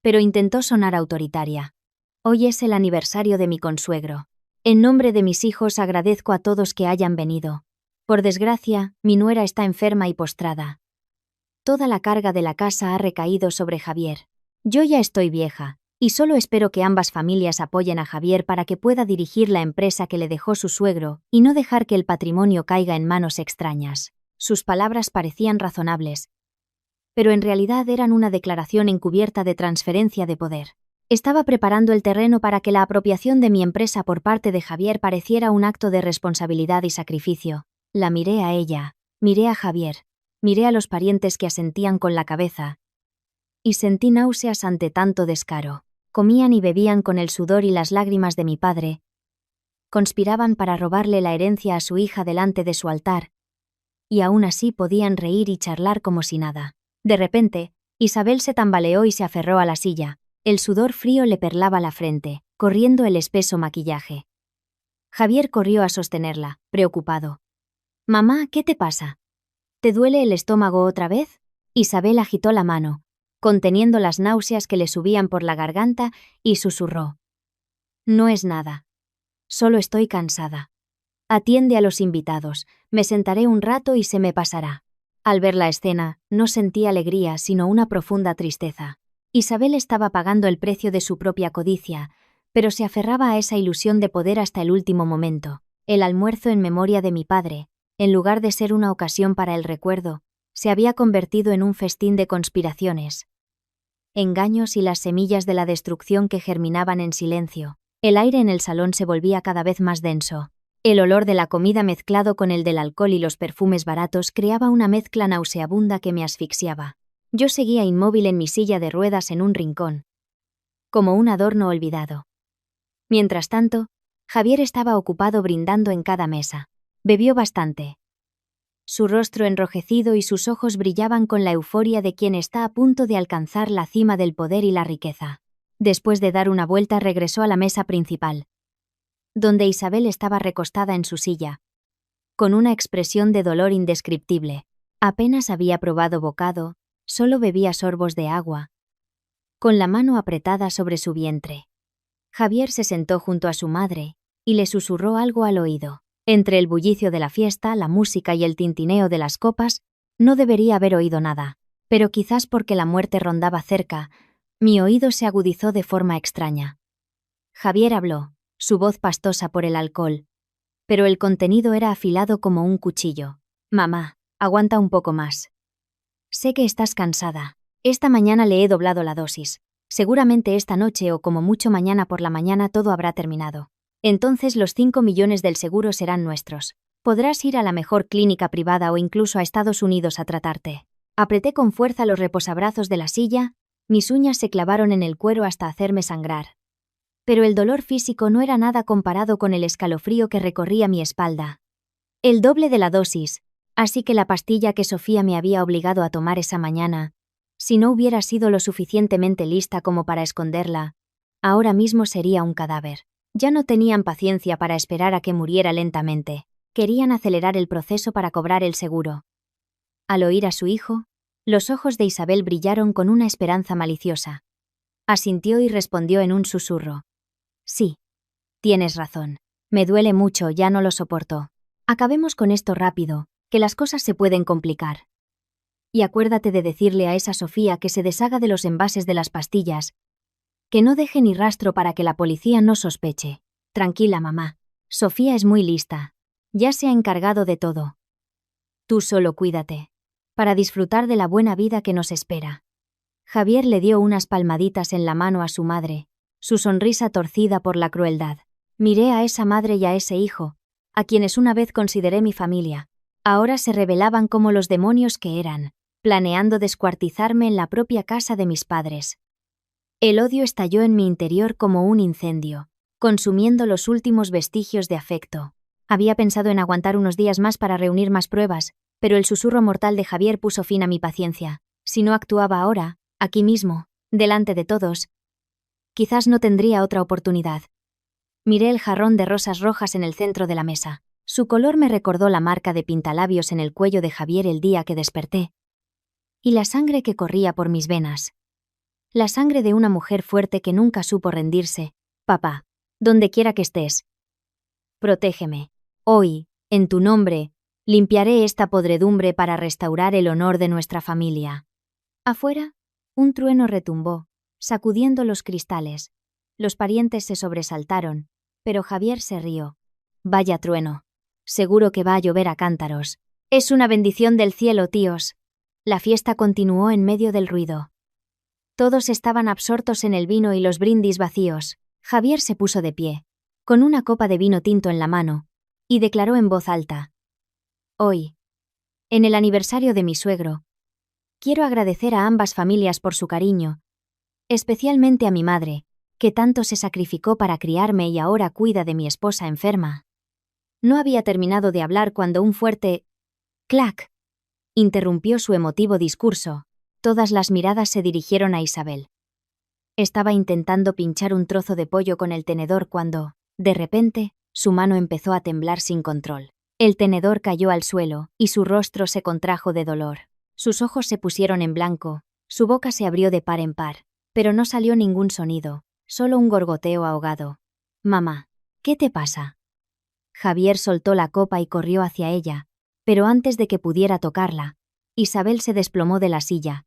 S1: pero intentó sonar autoritaria. «Hoy es el aniversario de mi consuegro. En nombre de mis hijos agradezco a todos que hayan venido. Por desgracia, mi nuera está enferma y postrada. Toda la carga de la casa ha recaído sobre Javier. Yo ya estoy vieja, Y solo espero que ambas familias apoyen a Javier para que pueda dirigir la empresa que le dejó su suegro y no dejar que el patrimonio caiga en manos extrañas. Sus palabras parecían razonables, pero en realidad eran una declaración encubierta de transferencia de poder. Estaba preparando el terreno para que la apropiación de mi empresa por parte de Javier pareciera un acto de responsabilidad y sacrificio. La miré a ella, miré a Javier, miré a los parientes que asentían con la cabeza, y sentí náuseas ante tanto descaro. Comían y bebían con el sudor y las lágrimas de mi padre. Conspiraban para robarle la herencia a su hija delante de su altar, y aún así podían reír y charlar como si nada. De repente, Isabel se tambaleó y se aferró a la silla. El sudor frío le perlaba la frente, corriendo el espeso maquillaje. Javier corrió a sostenerla, preocupado. «Mamá, ¿qué te pasa? ¿Te duele el estómago otra vez?» Isabel agitó la mano, conteniendo las náuseas que le subían por la garganta, y susurró. «No es nada. Solo estoy cansada. Atiende a los invitados, me sentaré un rato y se me pasará». Al ver la escena, no sentí alegría sino una profunda tristeza. Isabel estaba pagando el precio de su propia codicia, pero se aferraba a esa ilusión de poder hasta el último momento. El almuerzo en memoria de mi padre, en lugar de ser una ocasión para el recuerdo, se había convertido en un festín de conspiraciones, engaños y las semillas de la destrucción que germinaban en silencio. El aire en el salón se volvía cada vez más denso. El olor de la comida mezclado con el del alcohol y los perfumes baratos creaba una mezcla nauseabunda que me asfixiaba. Yo seguía inmóvil en mi silla de ruedas en un rincón, como un adorno olvidado. Mientras tanto, Javier estaba ocupado brindando en cada mesa. Bebió bastante. Su rostro enrojecido y sus ojos brillaban con la euforia de quien está a punto de alcanzar la cima del poder y la riqueza. Después de dar una vuelta regresó a la mesa principal, donde Isabel estaba recostada en su silla, con una expresión de dolor indescriptible. Apenas había probado bocado, solo bebía sorbos de agua, con la mano apretada sobre su vientre. Javier se sentó junto a su madre y le susurró algo al oído. Entre el bullicio de la fiesta, la música y el tintineo de las copas, no debería haber oído nada, pero quizás porque la muerte rondaba cerca, mi oído se agudizó de forma extraña. Javier habló, su voz pastosa por el alcohol, pero el contenido era afilado como un cuchillo. «Mamá, aguanta un poco más. Sé que estás cansada. Esta mañana le he doblado la dosis. Seguramente esta noche o como mucho mañana por la mañana todo habrá terminado. Entonces los 5 millones del seguro serán nuestros. Podrás ir a la mejor clínica privada o incluso a Estados Unidos a tratarte». Apreté con fuerza los reposabrazos de la silla, mis uñas se clavaron en el cuero hasta hacerme sangrar. Pero el dolor físico no era nada comparado con el escalofrío que recorría mi espalda. El doble de la dosis, así que la pastilla que Sofía me había obligado a tomar esa mañana, si no hubiera sido lo suficientemente lista como para esconderla, ahora mismo sería un cadáver. Ya no tenían paciencia para esperar a que muriera lentamente. Querían acelerar el proceso para cobrar el seguro. Al oír a su hijo, los ojos de Isabel brillaron con una esperanza maliciosa. Asintió y respondió en un susurro. «Sí. Tienes razón. Me duele mucho, ya no lo soporto. Acabemos con esto rápido, que las cosas se pueden complicar. Y acuérdate de decirle a esa Sofía que se deshaga de los envases de las pastillas, que no deje ni rastro para que la policía no sospeche. Tranquila, mamá. Sofía es muy lista. Ya se ha encargado de todo. Tú solo cuídate, para disfrutar de la buena vida que nos espera». Javier le dio unas palmaditas en la mano a su madre, su sonrisa torcida por la crueldad. Miré a esa madre y a ese hijo, a quienes una vez consideré mi familia. Ahora se revelaban como los demonios que eran, planeando descuartizarme en la propia casa de mis padres. El odio estalló en mi interior como un incendio, consumiendo los últimos vestigios de afecto. Había pensado en aguantar unos días más para reunir más pruebas, pero el susurro mortal de Javier puso fin a mi paciencia. Si no actuaba ahora, aquí mismo, delante de todos, quizás no tendría otra oportunidad. Miré el jarrón de rosas rojas en el centro de la mesa. Su color me recordó la marca de pintalabios en el cuello de Javier el día que desperté, y la sangre que corría por mis venas. La sangre de una mujer fuerte que nunca supo rendirse. «Papá, donde quiera que estés, protégeme. Hoy, en tu nombre, limpiaré esta podredumbre para restaurar el honor de nuestra familia». Afuera, un trueno retumbó, sacudiendo los cristales. Los parientes se sobresaltaron, pero Javier se rió. Vaya trueno. Seguro que va a llover a cántaros. Es una bendición del cielo, tíos. La fiesta continuó en medio del ruido. Todos estaban absortos en el vino y los brindis vacíos. Javier se puso de pie, con una copa de vino tinto en la mano, y declaró en voz alta. Hoy, en el aniversario de mi suegro, quiero agradecer a ambas familias por su cariño, especialmente a mi madre, que tanto se sacrificó para criarme y ahora cuida de mi esposa enferma. No había terminado de hablar cuando un fuerte «clac» interrumpió su emotivo discurso. Todas las miradas se dirigieron a Isabel. Estaba intentando pinchar un trozo de pollo con el tenedor cuando, de repente, su mano empezó a temblar sin control. El tenedor cayó al suelo, y su rostro se contrajo de dolor. Sus ojos se pusieron en blanco, su boca se abrió de par en par, pero no salió ningún sonido, solo un gorgoteo ahogado. «Mamá, ¿qué te pasa?» Javier soltó la copa y corrió hacia ella, pero antes de que pudiera tocarla, Isabel se desplomó de la silla,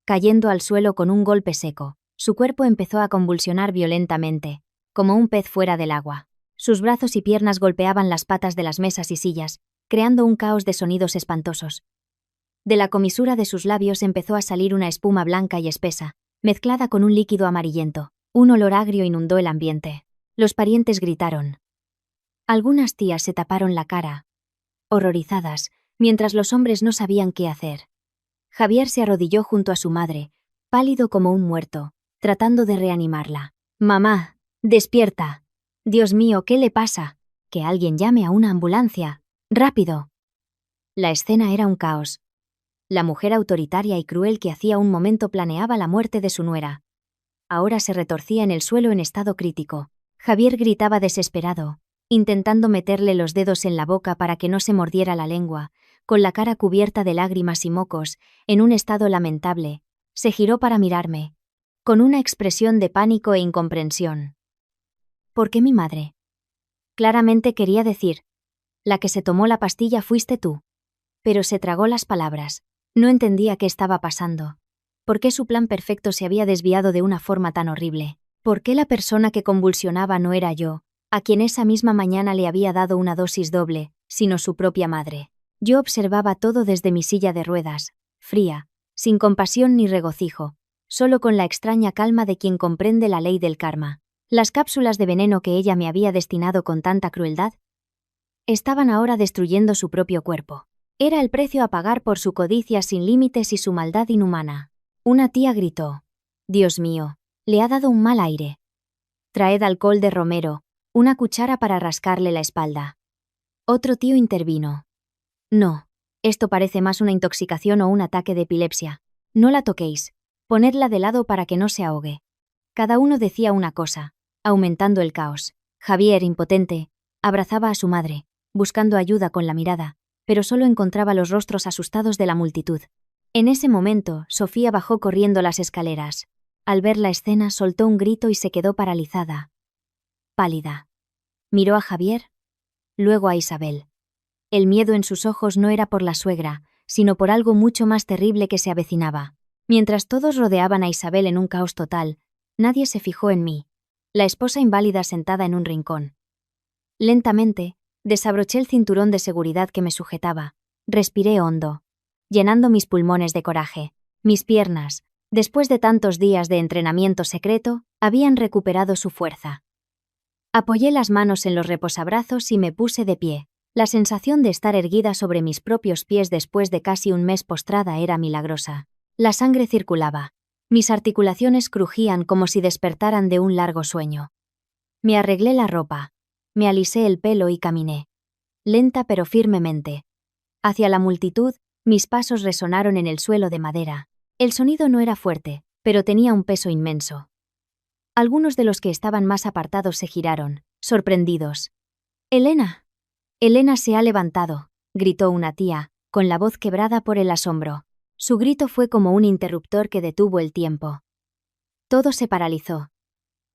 S1: cayendo al suelo con un golpe seco. Su cuerpo empezó a convulsionar violentamente, como un pez fuera del agua. Sus brazos y piernas golpeaban las patas de las mesas y sillas, creando un caos de sonidos espantosos. De la comisura de sus labios empezó a salir una espuma blanca y espesa, mezclada con un líquido amarillento. Un olor agrio inundó el ambiente. Los parientes gritaron. Algunas tías se taparon la cara, horrorizadas, mientras los hombres no sabían qué hacer. Javier se arrodilló junto a su madre, pálido como un muerto, tratando de reanimarla. «Mamá, despierta. Dios mío, ¿qué le pasa? Que alguien llame a una ambulancia. ¡Rápido!». La escena era un caos. La mujer autoritaria y cruel que hacía un momento planeaba la muerte de su nuera. Ahora se retorcía en el suelo en estado crítico. Javier gritaba desesperado, intentando meterle los dedos en la boca para que no se mordiera la lengua, con la cara cubierta de lágrimas y mocos, en un estado lamentable. Se giró para mirarme, con una expresión de pánico e incomprensión. ¿Por qué mi madre? Claramente quería decir, la que se tomó la pastilla fuiste tú. Pero se tragó las palabras. No entendía qué estaba pasando. ¿Por qué su plan perfecto se había desviado de una forma tan horrible? ¿Por qué la persona que convulsionaba no era yo, a quien esa misma mañana le había dado una dosis doble, sino su propia madre? Yo observaba todo desde mi silla de ruedas, fría, sin compasión ni regocijo, solo con la extraña calma de quien comprende la ley del karma. Las cápsulas de veneno que ella me había destinado con tanta crueldad estaban ahora destruyendo su propio cuerpo. Era el precio a pagar por su codicia sin límites y su maldad inhumana. Una tía gritó. «Dios mío, le ha dado un mal aire. Traed alcohol de romero, una cuchara para rascarle la espalda». Otro tío intervino. «No, esto parece más una intoxicación o un ataque de epilepsia. No la toquéis. Ponedla de lado para que no se ahogue». Cada uno decía una cosa, aumentando el caos. Javier, impotente, abrazaba a su madre, buscando ayuda con la mirada, pero solo encontraba los rostros asustados de la multitud. En ese momento, Sofía bajó corriendo las escaleras. Al ver la escena, soltó un grito y se quedó paralizada, pálida. Miró a Javier, luego a Isabel. El miedo en sus ojos no era por la suegra, sino por algo mucho más terrible que se avecinaba. Mientras todos rodeaban a Isabel en un caos total, nadie se fijó en mí, la esposa inválida sentada en un rincón. Lentamente, desabroché el cinturón de seguridad que me sujetaba. Respiré hondo, llenando mis pulmones de coraje. Mis piernas, después de tantos días de entrenamiento secreto, habían recuperado su fuerza. Apoyé las manos en los reposabrazos y me puse de pie. La sensación de estar erguida sobre mis propios pies después de casi un mes postrada era milagrosa. La sangre circulaba. Mis articulaciones crujían como si despertaran de un largo sueño. Me arreglé la ropa, me alisé el pelo y caminé, lenta pero firmemente. Hacia la multitud, mis pasos resonaron en el suelo de madera. El sonido no era fuerte, pero tenía un peso inmenso. Algunos de los que estaban más apartados se giraron, sorprendidos. «¡Elena! Elena se ha levantado», gritó una tía, con la voz quebrada por el asombro. Su grito fue como un interruptor que detuvo el tiempo. Todo se paralizó.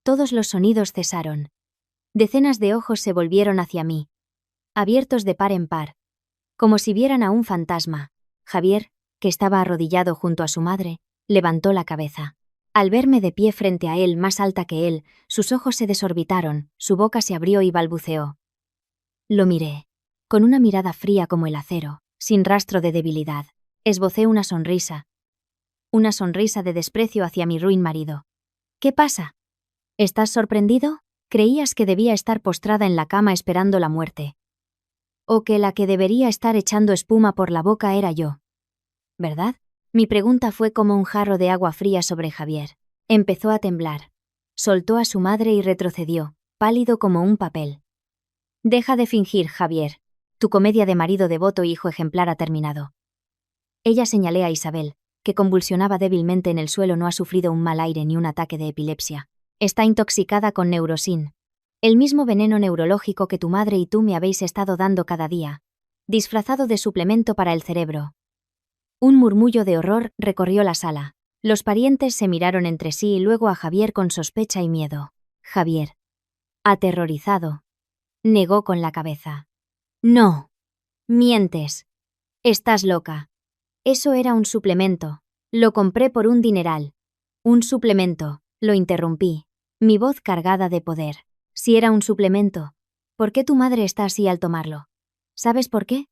S1: Todos los sonidos cesaron. Decenas de ojos se volvieron hacia mí, abiertos de par en par, como si vieran a un fantasma. Javier, que estaba arrodillado junto a su madre, levantó la cabeza. Al verme de pie frente a él, más alta que él, sus ojos se desorbitaron, su boca se abrió y balbuceó. Lo miré. Con una mirada fría como el acero, sin rastro de debilidad. Esbocé una sonrisa. Una sonrisa de desprecio hacia mi ruin marido. ¿Qué pasa? ¿Estás sorprendido? Creías que debía estar postrada en la cama esperando la muerte. O que la que debería estar echando espuma por la boca era yo. ¿Verdad? Mi pregunta fue como un jarro de agua fría sobre Javier. Empezó a temblar. Soltó a su madre y retrocedió, pálido como un papel. Deja de fingir, Javier. Tu comedia de marido devoto y hijo ejemplar ha terminado. Ella señaló a Isabel, que convulsionaba débilmente en el suelo. No ha sufrido un mal aire ni un ataque de epilepsia. Está intoxicada con Neurosin. El mismo veneno neurológico que tu madre y tú me habéis estado dando cada día. Disfrazado de suplemento para el cerebro. Un murmullo de horror recorrió la sala. Los parientes se miraron entre sí y luego a Javier con sospecha y miedo. Javier, aterrorizado, negó con la cabeza. No. Mientes. Estás loca. Eso era un suplemento. Lo compré por un dineral. Un suplemento, lo interrumpí, mi voz cargada de poder. Si era un suplemento, ¿por qué tu madre está así al tomarlo? ¿Sabes por qué?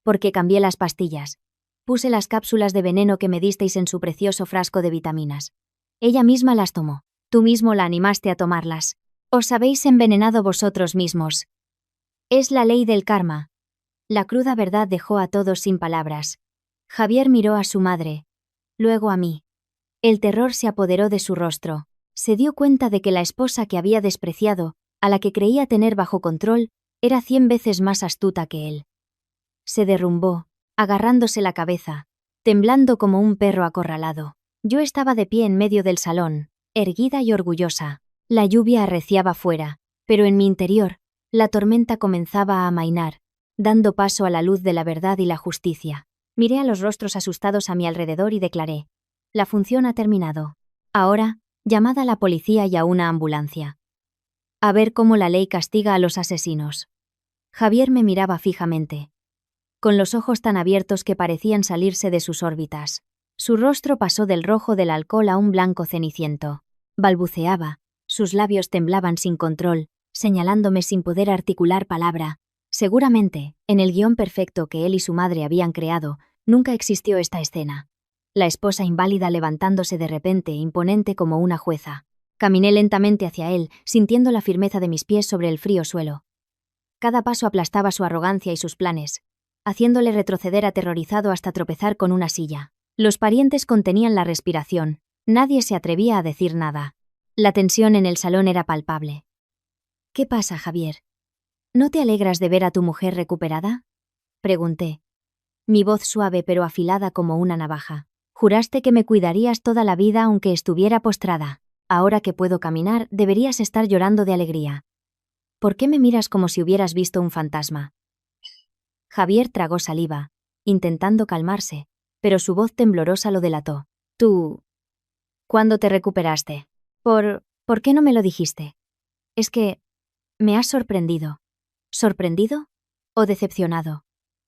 S1: Porque cambié las pastillas. Puse las cápsulas de veneno que me disteis en su precioso frasco de vitaminas. Ella misma las tomó. Tú mismo la animaste a tomarlas. Os habéis envenenado vosotros mismos. Es la ley del karma. La cruda verdad dejó a todos sin palabras. Javier miró a su madre, luego a mí. El terror se apoderó de su rostro. Se dio cuenta de que la esposa que había despreciado, a la que creía tener bajo control, era 100 veces más astuta que él. Se derrumbó, agarrándose la cabeza, temblando como un perro acorralado. Yo estaba de pie en medio del salón, erguida y orgullosa. La lluvia arreciaba fuera, pero en mi interior, la tormenta comenzaba a amainar, dando paso a la luz de la verdad y la justicia. Miré a los rostros asustados a mi alrededor y declaré: la función ha terminado. Ahora, llamad a la policía y a una ambulancia. A ver cómo la ley castiga a los asesinos. Javier me miraba fijamente, con los ojos tan abiertos que parecían salirse de sus órbitas. Su rostro pasó del rojo del alcohol a un blanco ceniciento. Balbuceaba, sus labios temblaban sin control, señalándome sin poder articular palabra. Seguramente, en el guión perfecto que él y su madre habían creado, nunca existió esta escena. La esposa inválida levantándose de repente, imponente como una jueza. Caminé lentamente hacia él, sintiendo la firmeza de mis pies sobre el frío suelo. Cada paso aplastaba su arrogancia y sus planes, haciéndole retroceder aterrorizado hasta tropezar con una silla. Los parientes contenían la respiración. Nadie se atrevía a decir nada. La tensión en el salón era palpable. ¿Qué pasa, Javier? ¿No te alegras de ver a tu mujer recuperada? Pregunté. Mi voz suave pero afilada como una navaja. Juraste que me cuidarías toda la vida aunque estuviera postrada. Ahora que puedo caminar, deberías estar llorando de alegría. ¿Por qué me miras como si hubieras visto un fantasma? Javier tragó saliva, intentando calmarse, pero su voz temblorosa lo delató. Tú... ¿Cuándo te recuperaste? ¿Por qué no me lo dijiste? Es que... me has sorprendido. ¿Sorprendido? ¿O decepcionado?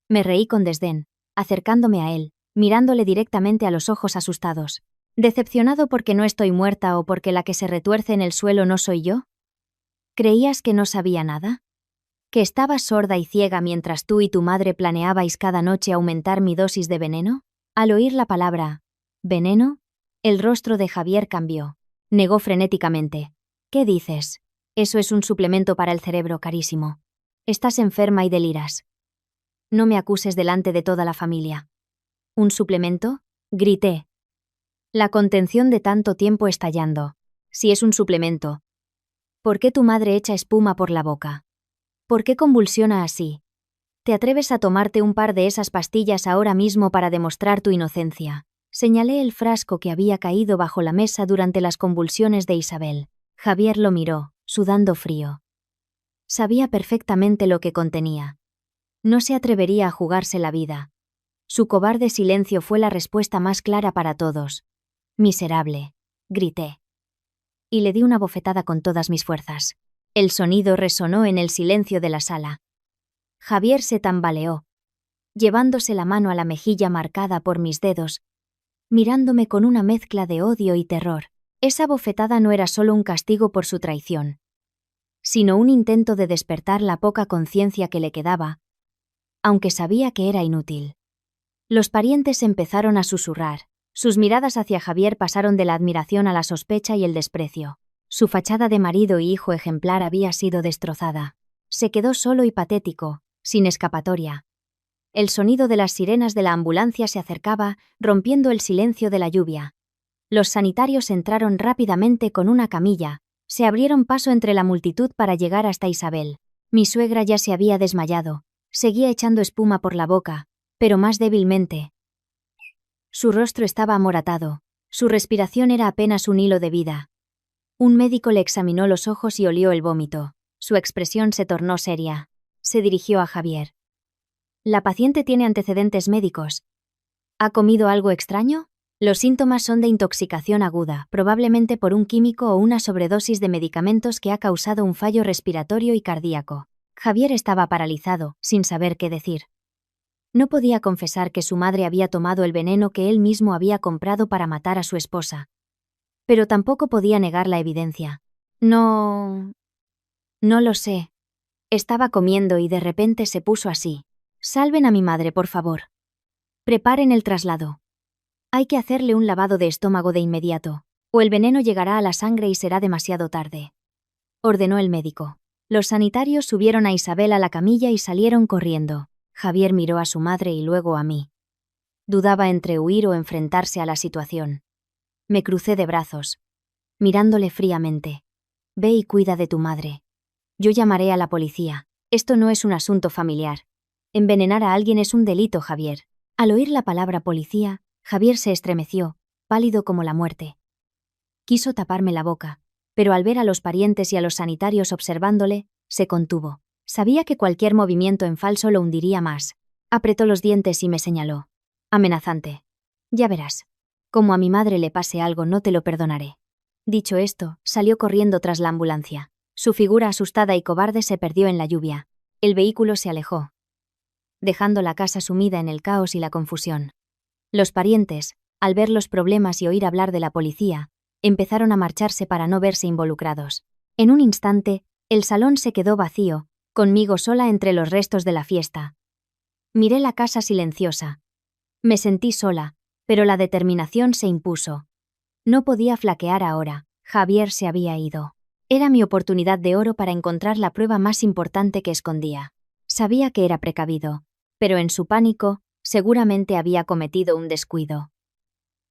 S1: Me reí con desdén, acercándome a él, mirándole directamente a los ojos asustados. ¿Decepcionado porque no estoy muerta o porque la que se retuerce en el suelo no soy yo? ¿Creías que no sabía nada? ¿Que estaba sorda y ciega mientras tú y tu madre planeabais cada noche aumentar mi dosis de veneno? Al oír la palabra «veneno», el rostro de Javier cambió. Negó frenéticamente. ¿Qué dices? Eso es un suplemento para el cerebro, carísimo. Estás enferma y deliras. No me acuses delante de toda la familia. ¿Un suplemento? Grité. La contención de tanto tiempo estallando. Si es un suplemento. ¿Por qué tu madre echa espuma por la boca? ¿Por qué convulsiona así? ¿Te atreves a tomarte un par de esas pastillas ahora mismo para demostrar tu inocencia? Señalé el frasco que había caído bajo la mesa durante las convulsiones de Isabel. Javier lo miró, sudando frío. Sabía perfectamente lo que contenía. No se atrevería a jugarse la vida. Su cobarde silencio fue la respuesta más clara para todos. Miserable, grité. Y le di una bofetada con todas mis fuerzas. El sonido resonó en el silencio de la sala. Javier se tambaleó, llevándose la mano a la mejilla marcada por mis dedos, mirándome con una mezcla de odio y terror. Esa bofetada no era solo un castigo por su traición, sino un intento de despertar la poca conciencia que le quedaba, aunque sabía que era inútil. Los parientes empezaron a susurrar. Sus miradas hacia Javier pasaron de la admiración a la sospecha y el desprecio. Su fachada de marido y hijo ejemplar había sido destrozada. Se quedó solo y patético, sin escapatoria. El sonido de las sirenas de la ambulancia se acercaba, rompiendo el silencio de la lluvia. Los sanitarios entraron rápidamente con una camilla, se abrieron paso entre la multitud para llegar hasta Isabel. Mi suegra ya se había desmayado, seguía echando espuma por la boca, pero más débilmente. Su rostro estaba amoratado, su respiración era apenas un hilo de vida. Un médico le examinó los ojos y olió el vómito. Su expresión se tornó seria. Se dirigió a Javier. La paciente tiene antecedentes médicos. ¿Ha comido algo extraño? Los síntomas son de intoxicación aguda, probablemente por un químico o una sobredosis de medicamentos que ha causado un fallo respiratorio y cardíaco. Javier estaba paralizado, sin saber qué decir. No podía confesar que su madre había tomado el veneno que él mismo había comprado para matar a su esposa. Pero tampoco podía negar la evidencia. No lo sé. Estaba comiendo y de repente se puso así. Salven a mi madre, por favor. Preparen el traslado. Hay que hacerle un lavado de estómago de inmediato, o el veneno llegará a la sangre y será demasiado tarde. Ordenó el médico. Los sanitarios subieron a Isabel a la camilla y salieron corriendo. Javier miró a su madre y luego a mí. Dudaba entre huir o enfrentarse a la situación. Me crucé de brazos, mirándole fríamente. Ve y cuida de tu madre. Yo llamaré a la policía. Esto no es un asunto familiar. Envenenar a alguien es un delito, Javier. Al oír la palabra policía, Javier se estremeció, pálido como la muerte. Quiso taparme la boca, pero al ver a los parientes y a los sanitarios observándole, se contuvo. Sabía que cualquier movimiento en falso lo hundiría más. Apretó los dientes y me señaló. Amenazante. Ya verás. Como a mi madre le pase algo, no te lo perdonaré. Dicho esto, salió corriendo tras la ambulancia. Su figura asustada y cobarde se perdió en la lluvia. El vehículo se alejó, dejando la casa sumida en el caos y la confusión. Los parientes, al ver los problemas y oír hablar de la policía, empezaron a marcharse para no verse involucrados. En un instante, el salón se quedó vacío, conmigo sola entre los restos de la fiesta. Miré la casa silenciosa. Me sentí sola, pero la determinación se impuso. No podía flaquear ahora. Javier se había ido. Era mi oportunidad de oro para encontrar la prueba más importante que escondía. Sabía que era precavido, pero en su pánico, seguramente había cometido un descuido.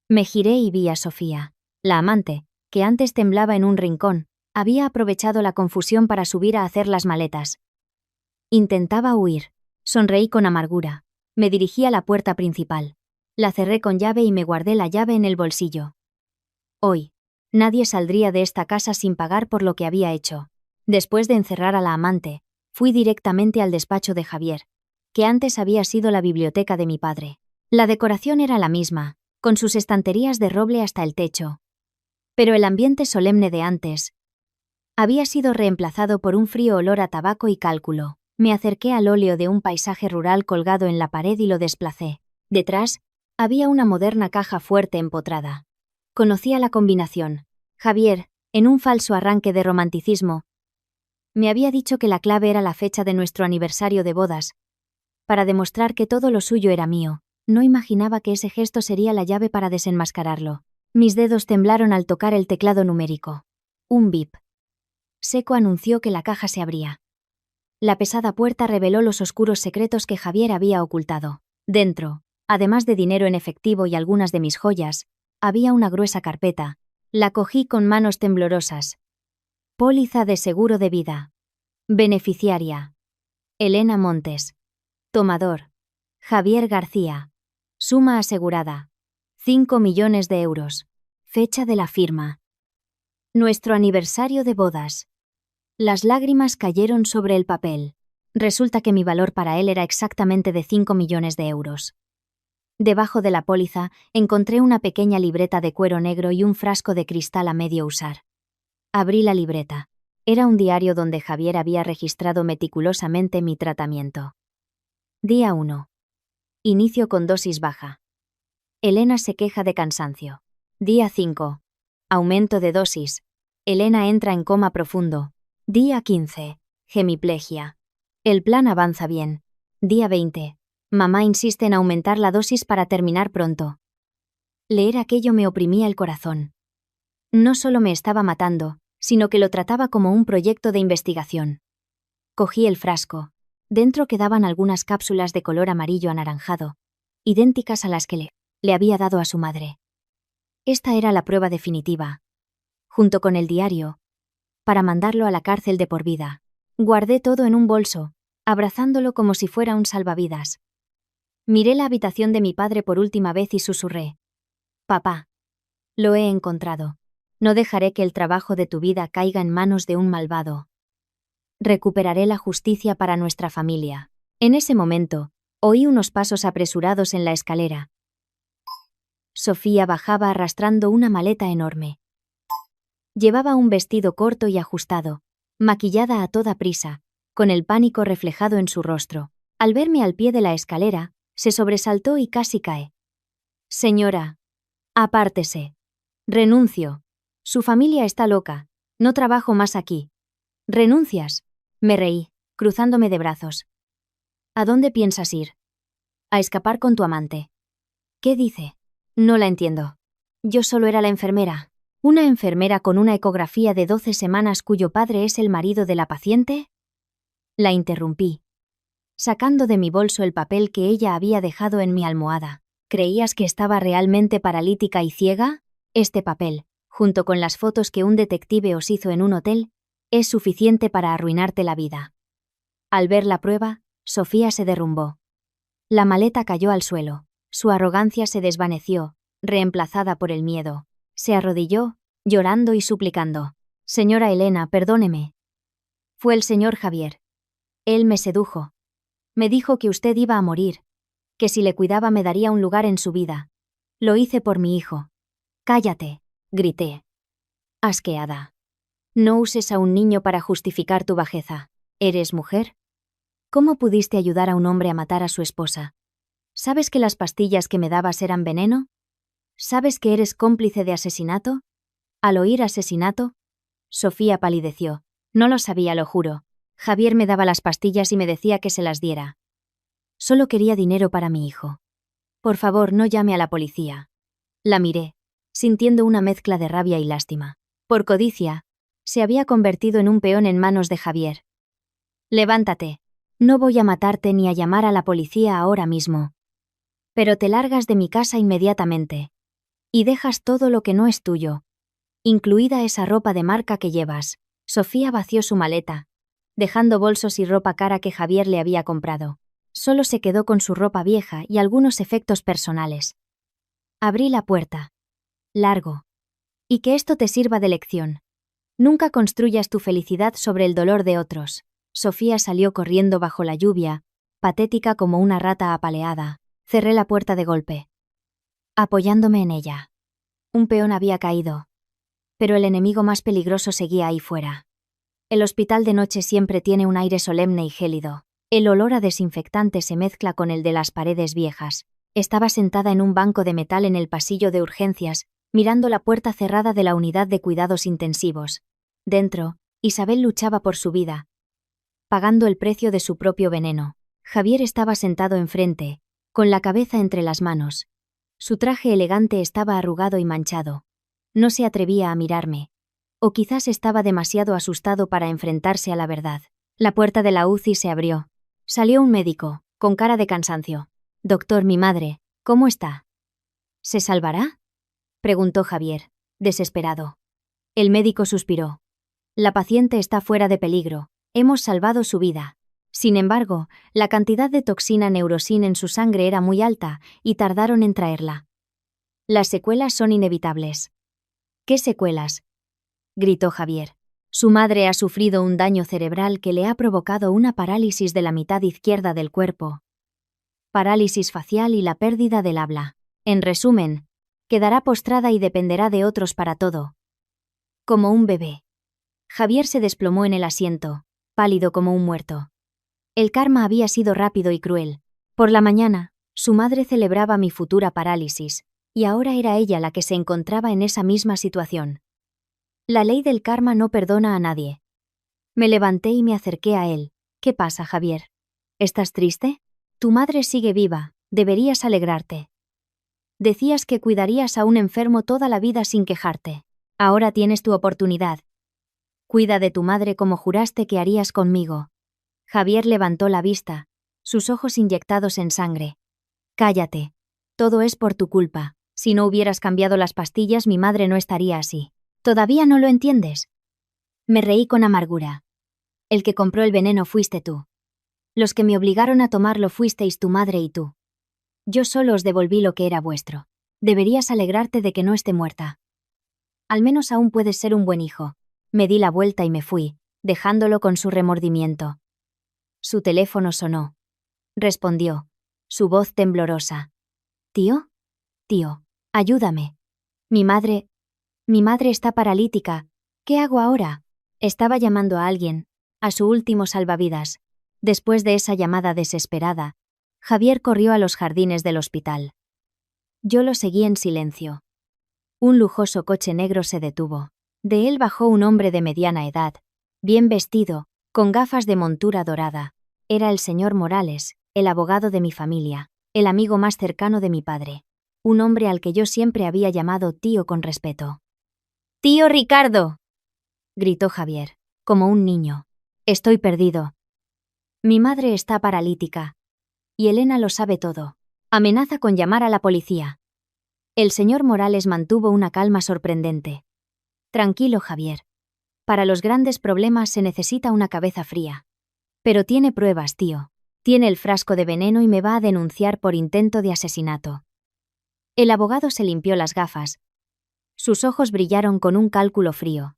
S1: Me giré y vi a Sofía. La amante, que antes temblaba en un rincón, había aprovechado la confusión para subir a hacer las maletas. Intentaba huir. Sonreí con amargura. Me dirigí a la puerta principal. La cerré con llave y me guardé la llave en el bolsillo. Hoy, nadie saldría de esta casa sin pagar por lo que había hecho. Después de encerrar a la amante, fui directamente al despacho de Javier, que antes había sido la biblioteca de mi padre. La decoración era la misma, con sus estanterías de roble hasta el techo. Pero el ambiente solemne de antes había sido reemplazado por un frío olor a tabaco y cálculo. Me acerqué al óleo de un paisaje rural colgado en la pared y lo desplacé. Detrás, había una moderna caja fuerte empotrada. Conocía la combinación. Javier, en un falso arranque de romanticismo, me había dicho que la clave era la fecha de nuestro aniversario de bodas. Para demostrar que todo lo suyo era mío, no imaginaba que ese gesto sería la llave para desenmascararlo. Mis dedos temblaron al tocar el teclado numérico. Un bip seco anunció que la caja se abría. La pesada puerta reveló los oscuros secretos que Javier había ocultado. Dentro, además de dinero en efectivo y algunas de mis joyas, había una gruesa carpeta. La cogí con manos temblorosas. Póliza de seguro de vida. Beneficiaria: Elena Montes. Tomador: Javier García. Suma asegurada: 5 millones de euros. Fecha de la firma: nuestro aniversario de bodas. Las lágrimas cayeron sobre el papel. Resulta que mi valor para él era exactamente de 5 millones de euros. Debajo de la póliza encontré una pequeña libreta de cuero negro y un frasco de cristal a medio usar. Abrí la libreta. Era un diario donde Javier había registrado meticulosamente mi tratamiento. Día 1. Inicio con dosis baja. Elena se queja de cansancio. Día 5. Aumento de dosis. Elena entra en coma profundo. Día 15. Hemiplegia. El plan avanza bien. Día 20. Mamá insiste en aumentar la dosis para terminar pronto. Leer aquello me oprimía el corazón. No solo me estaba matando, sino que lo trataba como un proyecto de investigación. Cogí el frasco. Dentro quedaban algunas cápsulas de color amarillo anaranjado, idénticas a las que le había dado a su madre. Esta era la prueba definitiva, junto con el diario, para mandarlo a la cárcel de por vida. Guardé todo en un bolso, abrazándolo como si fuera un salvavidas. Miré la habitación de mi padre por última vez y susurré: «Papá, lo he encontrado. No dejaré que el trabajo de tu vida caiga en manos de un malvado. Recuperaré la justicia para nuestra familia». En ese momento, oí unos pasos apresurados en la escalera. Sofía bajaba arrastrando una maleta enorme. Llevaba un vestido corto y ajustado, maquillada a toda prisa, con el pánico reflejado en su rostro. Al verme al pie de la escalera, se sobresaltó y casi cae. «Señora, apártese. Renuncio. Su familia está loca. No trabajo más aquí». «¿Renuncias?», me reí, cruzándome de brazos. «¿A dónde piensas ir?». «A escapar con tu amante». «¿Qué dice?». «No la entiendo. Yo solo era la enfermera». «¿Una enfermera con una ecografía de 12 semanas cuyo padre es el marido de la paciente?». La interrumpí, sacando de mi bolso el papel que ella había dejado en mi almohada. «¿Creías que estaba realmente paralítica y ciega? Este papel, junto con las fotos que un detective os hizo en un hotel, es suficiente para arruinarte la vida». Al ver la prueba, Sofía se derrumbó. La maleta cayó al suelo. Su arrogancia se desvaneció, reemplazada por el miedo. Se arrodilló, llorando y suplicando: «Señora Elena, perdóneme. Fue el señor Javier. Él me sedujo. Me dijo que usted iba a morir, que si le cuidaba me daría un lugar en su vida. Lo hice por mi hijo». «Cállate», grité, asqueada. «No uses a un niño para justificar tu bajeza. ¿Eres mujer? ¿Cómo pudiste ayudar a un hombre a matar a su esposa? ¿Sabes que las pastillas que me dabas eran veneno? ¿Sabes que eres cómplice de asesinato?». Al oír asesinato, Sofía palideció. «No lo sabía, lo juro. Javier me daba las pastillas y me decía que se las diera. Solo quería dinero para mi hijo. Por favor, no llame a la policía». La miré, sintiendo una mezcla de rabia y lástima. Por codicia, se había convertido en un peón en manos de Javier. «Levántate. No voy a matarte ni a llamar a la policía ahora mismo. Pero te largas de mi casa inmediatamente. Y dejas todo lo que no es tuyo, incluida esa ropa de marca que llevas». Sofía vació su maleta, dejando bolsos y ropa cara que Javier le había comprado. Solo se quedó con su ropa vieja y algunos efectos personales. Abrí la puerta. «Largo. Y que esto te sirva de lección. Nunca construyas tu felicidad sobre el dolor de otros». Sofía salió corriendo bajo la lluvia, patética como una rata apaleada. Cerré la puerta de golpe, apoyándome en ella. Un peón había caído, pero el enemigo más peligroso seguía ahí fuera. El hospital de noche siempre tiene un aire solemne y gélido. El olor a desinfectante se mezcla con el de las paredes viejas. Estaba sentada en un banco de metal en el pasillo de urgencias, mirando la puerta cerrada de la unidad de cuidados intensivos. Dentro, Isabel luchaba por su vida, pagando el precio de su propio veneno. Javier estaba sentado enfrente, con la cabeza entre las manos. Su traje elegante estaba arrugado y manchado. No se atrevía a mirarme. O quizás estaba demasiado asustado para enfrentarse a la verdad. La puerta de la UCI se abrió. Salió un médico, con cara de cansancio. «Doctor, mi madre, ¿cómo está? ¿Se salvará?», preguntó Javier, desesperado. El médico suspiró. «La paciente está fuera de peligro. Hemos salvado su vida». Sin embargo, la cantidad de toxina Neurosin en su sangre era muy alta y tardaron en traerla. «Las secuelas son inevitables». «¿Qué secuelas?», gritó Javier. «Su madre ha sufrido un daño cerebral que le ha provocado una parálisis de la mitad izquierda del cuerpo, parálisis facial y la pérdida del habla. En resumen, quedará postrada y dependerá de otros para todo. Como un bebé». Javier se desplomó en el asiento, pálido como un muerto. El karma había sido rápido y cruel. Por la mañana, su madre celebraba mi futura parálisis, y ahora era ella la que se encontraba en esa misma situación. La ley del karma no perdona a nadie. Me levanté y me acerqué a él. ¿Qué pasa, Javier? ¿Estás triste? Tu madre sigue viva, deberías alegrarte. Decías que cuidarías a un enfermo toda la vida sin quejarte. Ahora tienes tu oportunidad. Cuida de tu madre como juraste que harías conmigo. Javier levantó la vista, sus ojos inyectados en sangre. Cállate. Todo es por tu culpa. Si no hubieras cambiado las pastillas, mi madre no estaría así. ¿Todavía no lo entiendes? Me reí con amargura. El que compró el veneno fuiste tú. Los que me obligaron a tomarlo fuisteis tu madre y tú. Yo solo os devolví lo que era vuestro. Deberías alegrarte de que no esté muerta. Al menos aún puedes ser un buen hijo. Me di la vuelta y me fui, dejándolo con su remordimiento. Su teléfono sonó. Respondió, su voz temblorosa. ¿Tío? Tío, ayúdame. Mi madre está paralítica. ¿Qué hago ahora? Estaba llamando a alguien, a su último salvavidas. Después de esa llamada desesperada, Javier corrió a los jardines del hospital. Yo lo seguí en silencio. Un lujoso coche negro se detuvo. De él bajó un hombre de mediana edad, bien vestido, con gafas de montura dorada. Era el señor Morales, el abogado de mi familia, el amigo más cercano de mi padre. Un hombre al que yo siempre había llamado tío con respeto. ¡Tío Ricardo!, gritó Javier, como un niño. Estoy perdido. Mi madre está paralítica. Y Elena lo sabe todo. Amenaza con llamar a la policía. El señor Morales mantuvo una calma sorprendente. Tranquilo, Javier. Para los grandes problemas se necesita una cabeza fría. Pero tiene pruebas, tío. Tiene el frasco de veneno y me va a denunciar por intento de asesinato. El abogado se limpió las gafas. Sus ojos brillaron con un cálculo frío.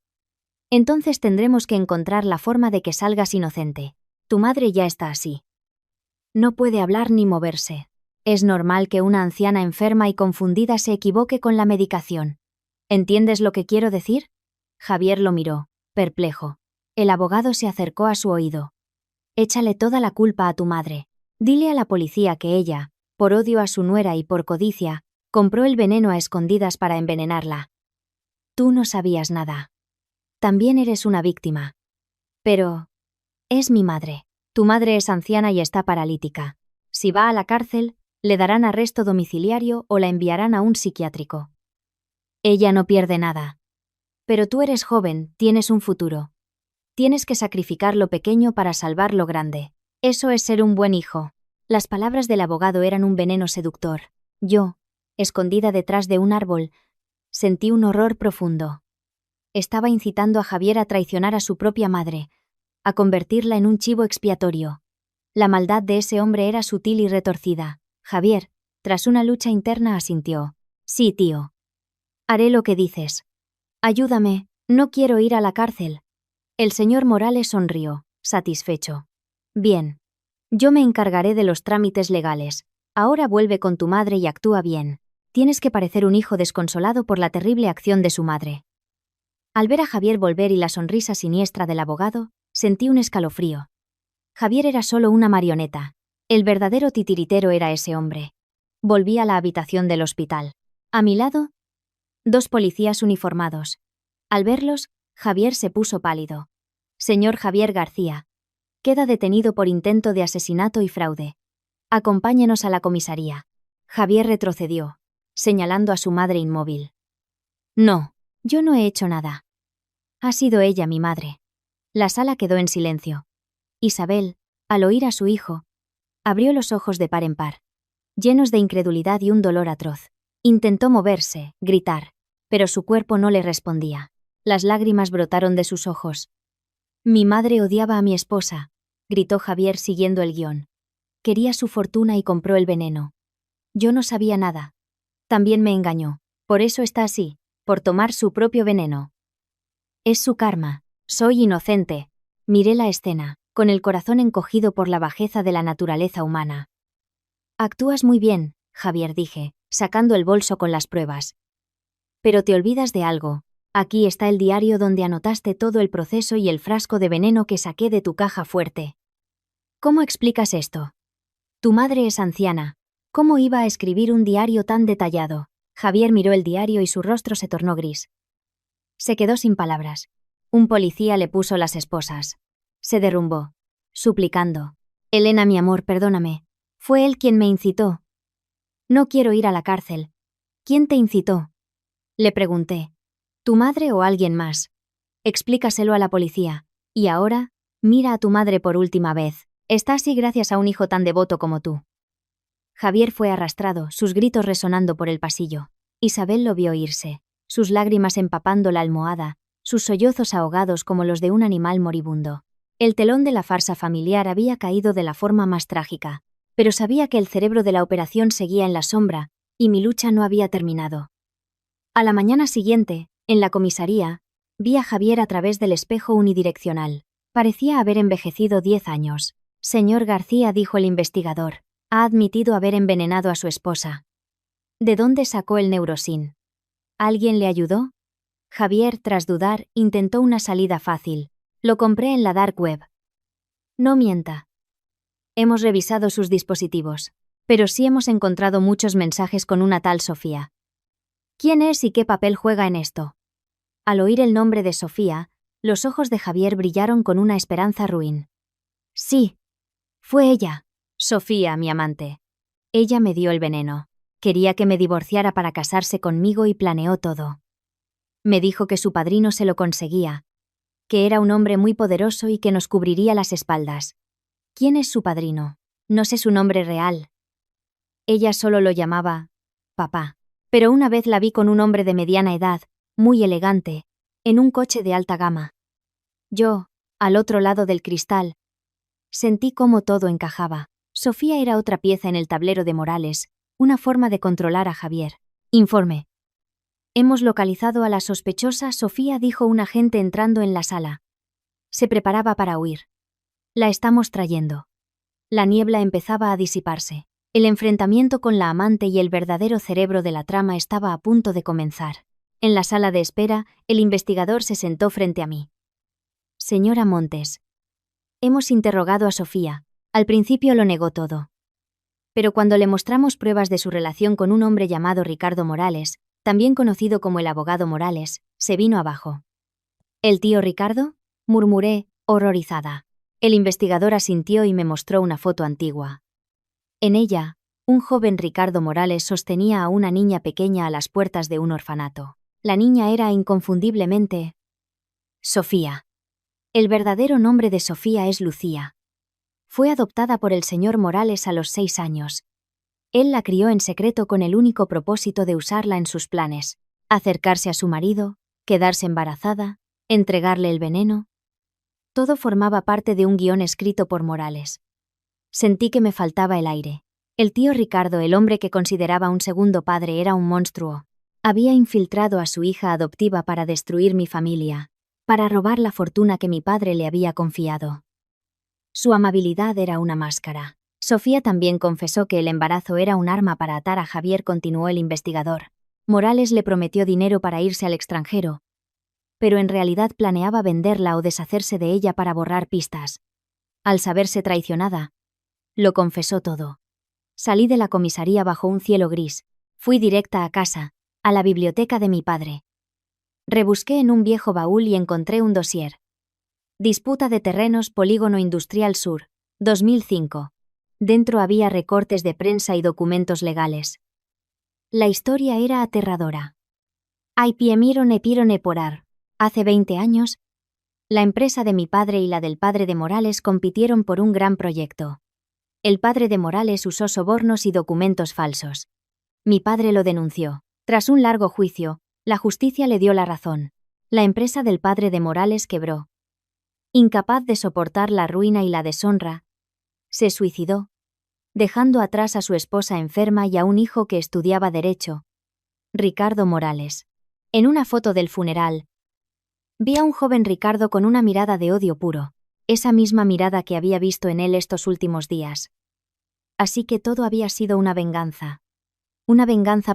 S1: Entonces tendremos que encontrar la forma de que salgas inocente. Tu madre ya está así. No puede hablar ni moverse. Es normal que una anciana enferma y confundida se equivoque con la medicación. ¿Entiendes lo que quiero decir? Javier lo miró, perplejo. El abogado se acercó a su oído. Échale toda la culpa a tu madre. Dile a la policía que ella, por odio a su nuera y por codicia, compró el veneno a escondidas para envenenarla. Tú no sabías nada. También eres una víctima. Pero es mi madre. Tu madre es anciana y está paralítica. Si va a la cárcel, le darán arresto domiciliario o la enviarán a un psiquiátrico. Ella no pierde nada. Pero tú eres joven, tienes un futuro. Tienes que sacrificar lo pequeño para salvar lo grande. Eso es ser un buen hijo. Las palabras del abogado eran un veneno seductor. Yo, escondida detrás de un árbol, sentí un horror profundo. Estaba incitando a Javier a traicionar a su propia madre, a convertirla en un chivo expiatorio. La maldad de ese hombre era sutil y retorcida. Javier, tras una lucha interna, asintió. Sí, tío. Haré lo que dices. Ayúdame, no quiero ir a la cárcel. El señor Morales sonrió, satisfecho. Bien. Yo me encargaré de los trámites legales. Ahora vuelve con tu madre y actúa bien. Tienes que parecer un hijo desconsolado por la terrible acción de su madre. Al ver a Javier volver y la sonrisa siniestra del abogado, sentí un escalofrío. Javier era solo una marioneta. El verdadero titiritero era ese hombre. Volví a la habitación del hospital. A mi lado, 2 policías uniformados. Al verlos, Javier se puso pálido. Señor Javier García. Queda detenido por intento de asesinato y fraude. Acompáñenos a la comisaría. Javier retrocedió, señalando a su madre inmóvil. No, yo no he hecho nada. Ha sido ella mi madre. La sala quedó en silencio. Isabel, al oír a su hijo, abrió los ojos de par en par, llenos de incredulidad y un dolor atroz. Intentó moverse, gritar, pero su cuerpo no le respondía. Las lágrimas brotaron de sus ojos. Mi madre odiaba a mi esposa, gritó Javier siguiendo el guión. Quería su fortuna y compró el veneno. Yo no sabía nada. También me engañó. Por eso está así, por tomar su propio veneno. Es su karma. Soy inocente. Miré la escena, con el corazón encogido por la bajeza de la naturaleza humana. Actúas muy bien, Javier, dije, sacando el bolso con las pruebas. Pero te olvidas de algo. Aquí está el diario donde anotaste todo el proceso y el frasco de veneno que saqué de tu caja fuerte. ¿Cómo explicas esto? Tu madre es anciana. ¿Cómo iba a escribir un diario tan detallado? Javier miró el diario y su rostro se tornó gris. Se quedó sin palabras. Un policía le puso las esposas. Se derrumbó, suplicando. Elena, mi amor, perdóname. Fue él quien me incitó. No quiero ir a la cárcel. ¿Quién te incitó? Le pregunté. ¿Tu madre o alguien más? Explícaselo a la policía. Y ahora, mira a tu madre por última vez. Está así gracias a un hijo tan devoto como tú. Javier fue arrastrado, sus gritos resonando por el pasillo. Isabel lo vio irse, sus lágrimas empapando la almohada, sus sollozos ahogados como los de un animal moribundo. El telón de la farsa familiar había caído de la forma más trágica, pero sabía que el cerebro de la operación seguía en la sombra, y mi lucha no había terminado. A la mañana siguiente, en la comisaría, vi a Javier a través del espejo unidireccional. Parecía haber envejecido 10 años. Señor García, dijo el investigador, ha admitido haber envenenado a su esposa. ¿De dónde sacó el Neurosin? ¿Alguien le ayudó? Javier, tras dudar, intentó una salida fácil. Lo compré en la dark web. No mienta. Hemos revisado sus dispositivos, pero sí hemos encontrado muchos mensajes con una tal Sofía. ¿Quién es y qué papel juega en esto? Al oír el nombre de Sofía, los ojos de Javier brillaron con una esperanza ruin. Sí, fue ella. Sofía, mi amante. Ella me dio el veneno. Quería que me divorciara para casarse conmigo y planeó todo. Me dijo que su padrino se lo conseguía, que era un hombre muy poderoso y que nos cubriría las espaldas. ¿Quién es su padrino? No sé su nombre real. Ella solo lo llamaba papá. Pero una vez la vi con un hombre de mediana edad, muy elegante, en un coche de alta gama. Yo, al otro lado del cristal, sentí cómo todo encajaba. Sofía era otra pieza en el tablero de Morales, una forma de controlar a Javier. Informe. Hemos localizado a la sospechosa, Sofía, dijo un agente entrando en la sala. Se preparaba para huir. La estamos trayendo. La niebla empezaba a disiparse. El enfrentamiento con la amante y el verdadero cerebro de la trama estaba a punto de comenzar. En la sala de espera, el investigador se sentó frente a mí. Señora Montes. Hemos interrogado a Sofía. Al principio lo negó todo. Pero cuando le mostramos pruebas de su relación con un hombre llamado Ricardo Morales, también conocido como el abogado Morales, se vino abajo. ¿El tío Ricardo? Murmuré, horrorizada. El investigador asintió y me mostró una foto antigua. En ella, un joven Ricardo Morales sostenía a una niña pequeña a las puertas de un orfanato. La niña era inconfundiblemente Sofía. El verdadero nombre de Sofía es Lucía. Fue adoptada por el señor Morales a los 6 años. Él la crió en secreto con el único propósito de usarla en sus planes, acercarse a su marido, quedarse embarazada, entregarle el veneno. Todo formaba parte de un guión escrito por Morales. Sentí que me faltaba el aire. El tío Ricardo, el hombre que consideraba un segundo padre, era un monstruo. Había infiltrado a su hija adoptiva para destruir mi familia, para robar la fortuna que mi padre le había confiado. Su amabilidad era una máscara. Sofía también confesó que el embarazo era un arma para atar a Javier, continuó el investigador. Morales le prometió dinero para irse al extranjero, pero en realidad planeaba venderla o deshacerse de ella para borrar pistas. Al saberse traicionada, lo confesó todo. Salí de la comisaría bajo un cielo gris. Fui directa a casa, a la biblioteca de mi padre. Rebusqué en un viejo baúl y encontré un dossier. Disputa de terrenos, Polígono Industrial Sur, 2005. Dentro había recortes de prensa y documentos legales. La historia era aterradora. Aipiemiro Epiro Porar. Hace 20 años, la empresa de mi padre y la del padre de Morales compitieron por un gran proyecto. El padre de Morales usó sobornos y documentos falsos. Mi padre lo denunció. Tras un largo juicio, la justicia le dio la razón. La empresa del padre de Morales quebró. Incapaz de soportar la ruina y la deshonra, se suicidó, dejando atrás a su esposa enferma y a un hijo que estudiaba Derecho. Ricardo Morales. En una foto del funeral, vi a un joven Ricardo con una mirada de odio puro, esa misma mirada que había visto en él estos últimos días. Así que todo había sido una venganza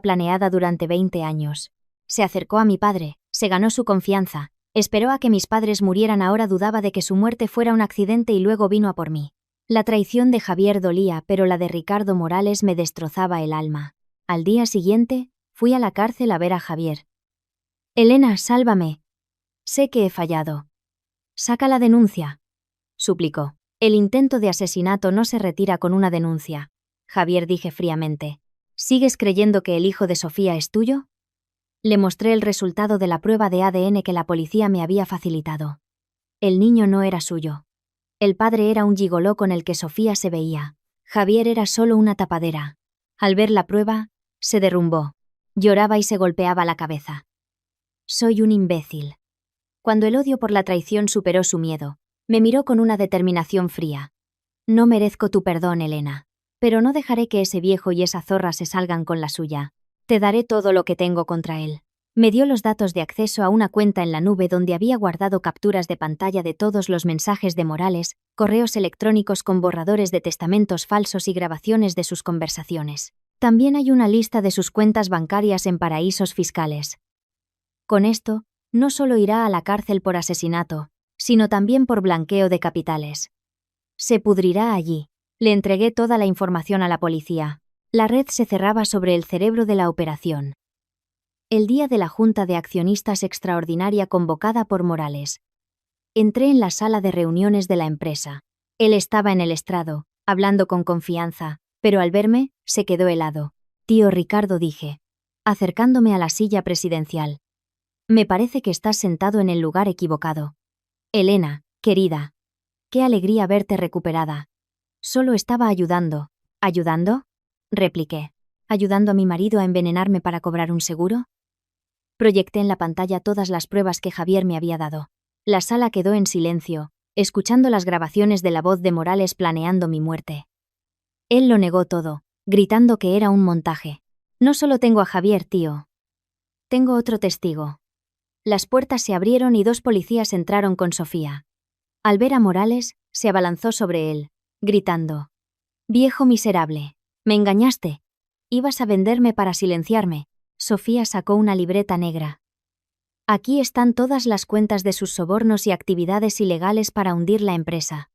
S1: planeada durante 20 años. Se acercó a mi padre, se ganó su confianza, esperó a que mis padres murieran, ahora dudaba de que su muerte fuera un accidente y luego vino a por mí. La traición de Javier dolía, pero la de Ricardo Morales me destrozaba el alma. Al día siguiente, Fui a la cárcel a ver a Javier. Elena, sálvame. Sé que he fallado. Saca la denuncia, suplicó. El intento de asesinato no se retira con una denuncia. Javier, dije fríamente. ¿Sigues creyendo que el hijo de Sofía es tuyo? Le mostré el resultado de la prueba de ADN que la policía me había facilitado. El niño no era suyo. El padre era un gigoló con el que Sofía se veía. Javier era solo una tapadera. Al ver la prueba, se derrumbó. Lloraba y se golpeaba la cabeza. Soy un imbécil. Cuando el odio por la traición superó su miedo, me miró con una determinación fría. No merezco tu perdón, Elena. Pero no dejaré que ese viejo y esa zorra se salgan con la suya. Te daré todo lo que tengo contra él. Me dio los datos de acceso a una cuenta en la nube donde había guardado capturas de pantalla de todos los mensajes de Morales, correos electrónicos con borradores de testamentos falsos y grabaciones de sus conversaciones. También hay una lista de sus cuentas bancarias en paraísos fiscales. Con esto, no solo irá a la cárcel por asesinato, sino también por blanqueo de capitales. Se pudrirá allí. Le entregué toda la información a la policía. La red se cerraba sobre el cerebro de la operación. El día de la Junta de Accionistas extraordinaria convocada por Morales. Entré en la sala de reuniones de la empresa. Él estaba en el estrado, hablando con confianza, pero al verme, se quedó helado. Tío Ricardo, dije, acercándome a la silla presidencial. Me parece que estás sentado en el lugar equivocado. Elena, querida. Qué alegría verte recuperada. Solo estaba ayudando. ¿Ayudando? Repliqué. ¿Ayudando a mi marido a envenenarme para cobrar un seguro? Proyecté en la pantalla todas las pruebas que Javier me había dado. La sala quedó en silencio, escuchando las grabaciones de la voz de Morales planeando mi muerte. Él lo negó todo, gritando que era un montaje. No solo tengo a Javier, tío. Tengo otro testigo. Las puertas se abrieron y 2 policías entraron con Sofía. Al ver a Morales, se abalanzó sobre él, gritando. Viejo miserable, me engañaste. Ibas a venderme para silenciarme. Sofía sacó una libreta negra. Aquí están todas las cuentas de sus sobornos y actividades ilegales para hundir la empresa.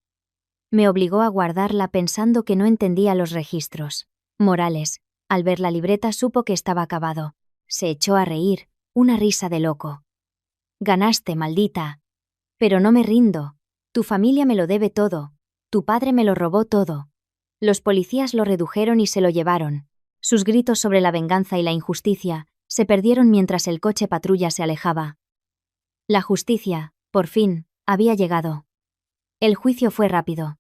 S1: Me obligó a guardarla pensando que no entendía los registros. Morales, al ver la libreta, supo que estaba acabado. Se echó a reír, una risa de loco. Ganaste, maldita. Pero no me rindo. Tu familia me lo debe todo. Tu padre me lo robó todo. Los policías lo redujeron y se lo llevaron. Sus gritos sobre la venganza y la injusticia se perdieron mientras el coche patrulla se alejaba. La justicia, por fin, había llegado. El juicio fue rápido.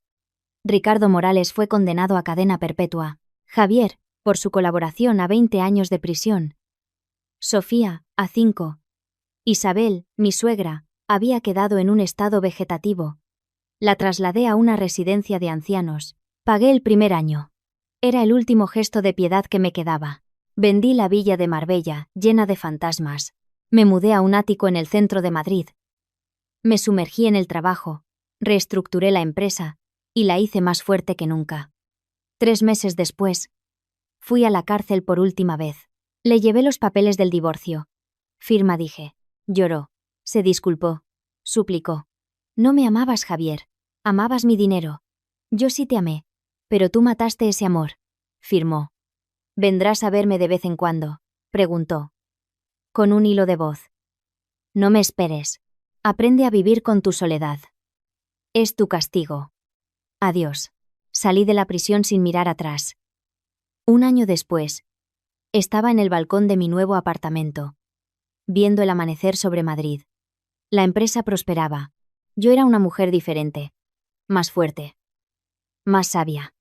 S1: Ricardo Morales fue condenado a cadena perpetua. Javier, por su colaboración, a 20 años de prisión. Sofía, a 5. Isabel, mi suegra, había quedado en un estado vegetativo. La trasladé a una residencia de ancianos. Pagué el primer año. Era el último gesto de piedad que me quedaba. Vendí la villa de Marbella, llena de fantasmas. Me mudé a un ático en el centro de Madrid. Me sumergí en el trabajo, reestructuré la empresa y la hice más fuerte que nunca. 3 meses después, fui a la cárcel por última vez. Le llevé los papeles del divorcio. Firma, dije. Lloró. Se disculpó. Suplicó. No me amabas, Javier. Amabas mi dinero. Yo sí te amé. Pero tú mataste ese amor. Firmó. ¿Vendrás a verme de vez en cuando?, preguntó. Con un hilo de voz. No me esperes. Aprende a vivir con tu soledad. Es tu castigo. Adiós. Salí de la prisión sin mirar atrás. 1 año después, estaba en el balcón de mi nuevo apartamento, viendo el amanecer sobre Madrid. La empresa prosperaba. Yo era una mujer diferente. Más fuerte. Más sabia.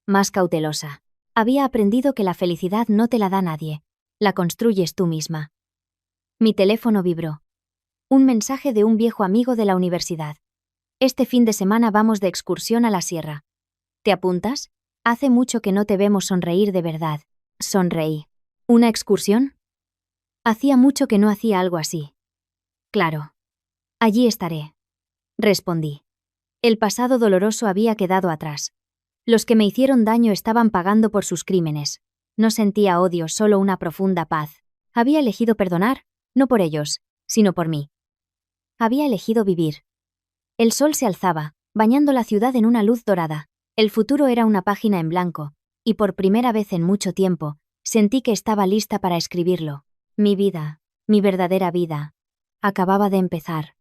S1: Más cautelosa. Había aprendido que la felicidad no te la da nadie. La construyes tú misma. Mi teléfono vibró. Un mensaje de un viejo amigo de la universidad. Este fin de semana vamos de excursión a la sierra. ¿Te apuntas? Hace mucho que no te vemos sonreír de verdad. Sonreí. ¿Una excursión? Hacía mucho que no hacía algo así. Claro. Allí estaré. Respondí. El pasado doloroso había quedado atrás. Los que me hicieron daño estaban pagando por sus crímenes. No sentía odio, solo una profunda paz. Había elegido perdonar, no por ellos, sino por mí. Había elegido vivir. El sol se alzaba, bañando la ciudad en una luz dorada. El futuro era una página en blanco, y por primera vez en mucho tiempo, Sentí que estaba lista para escribirlo. Mi vida, mi verdadera vida, acababa de empezar.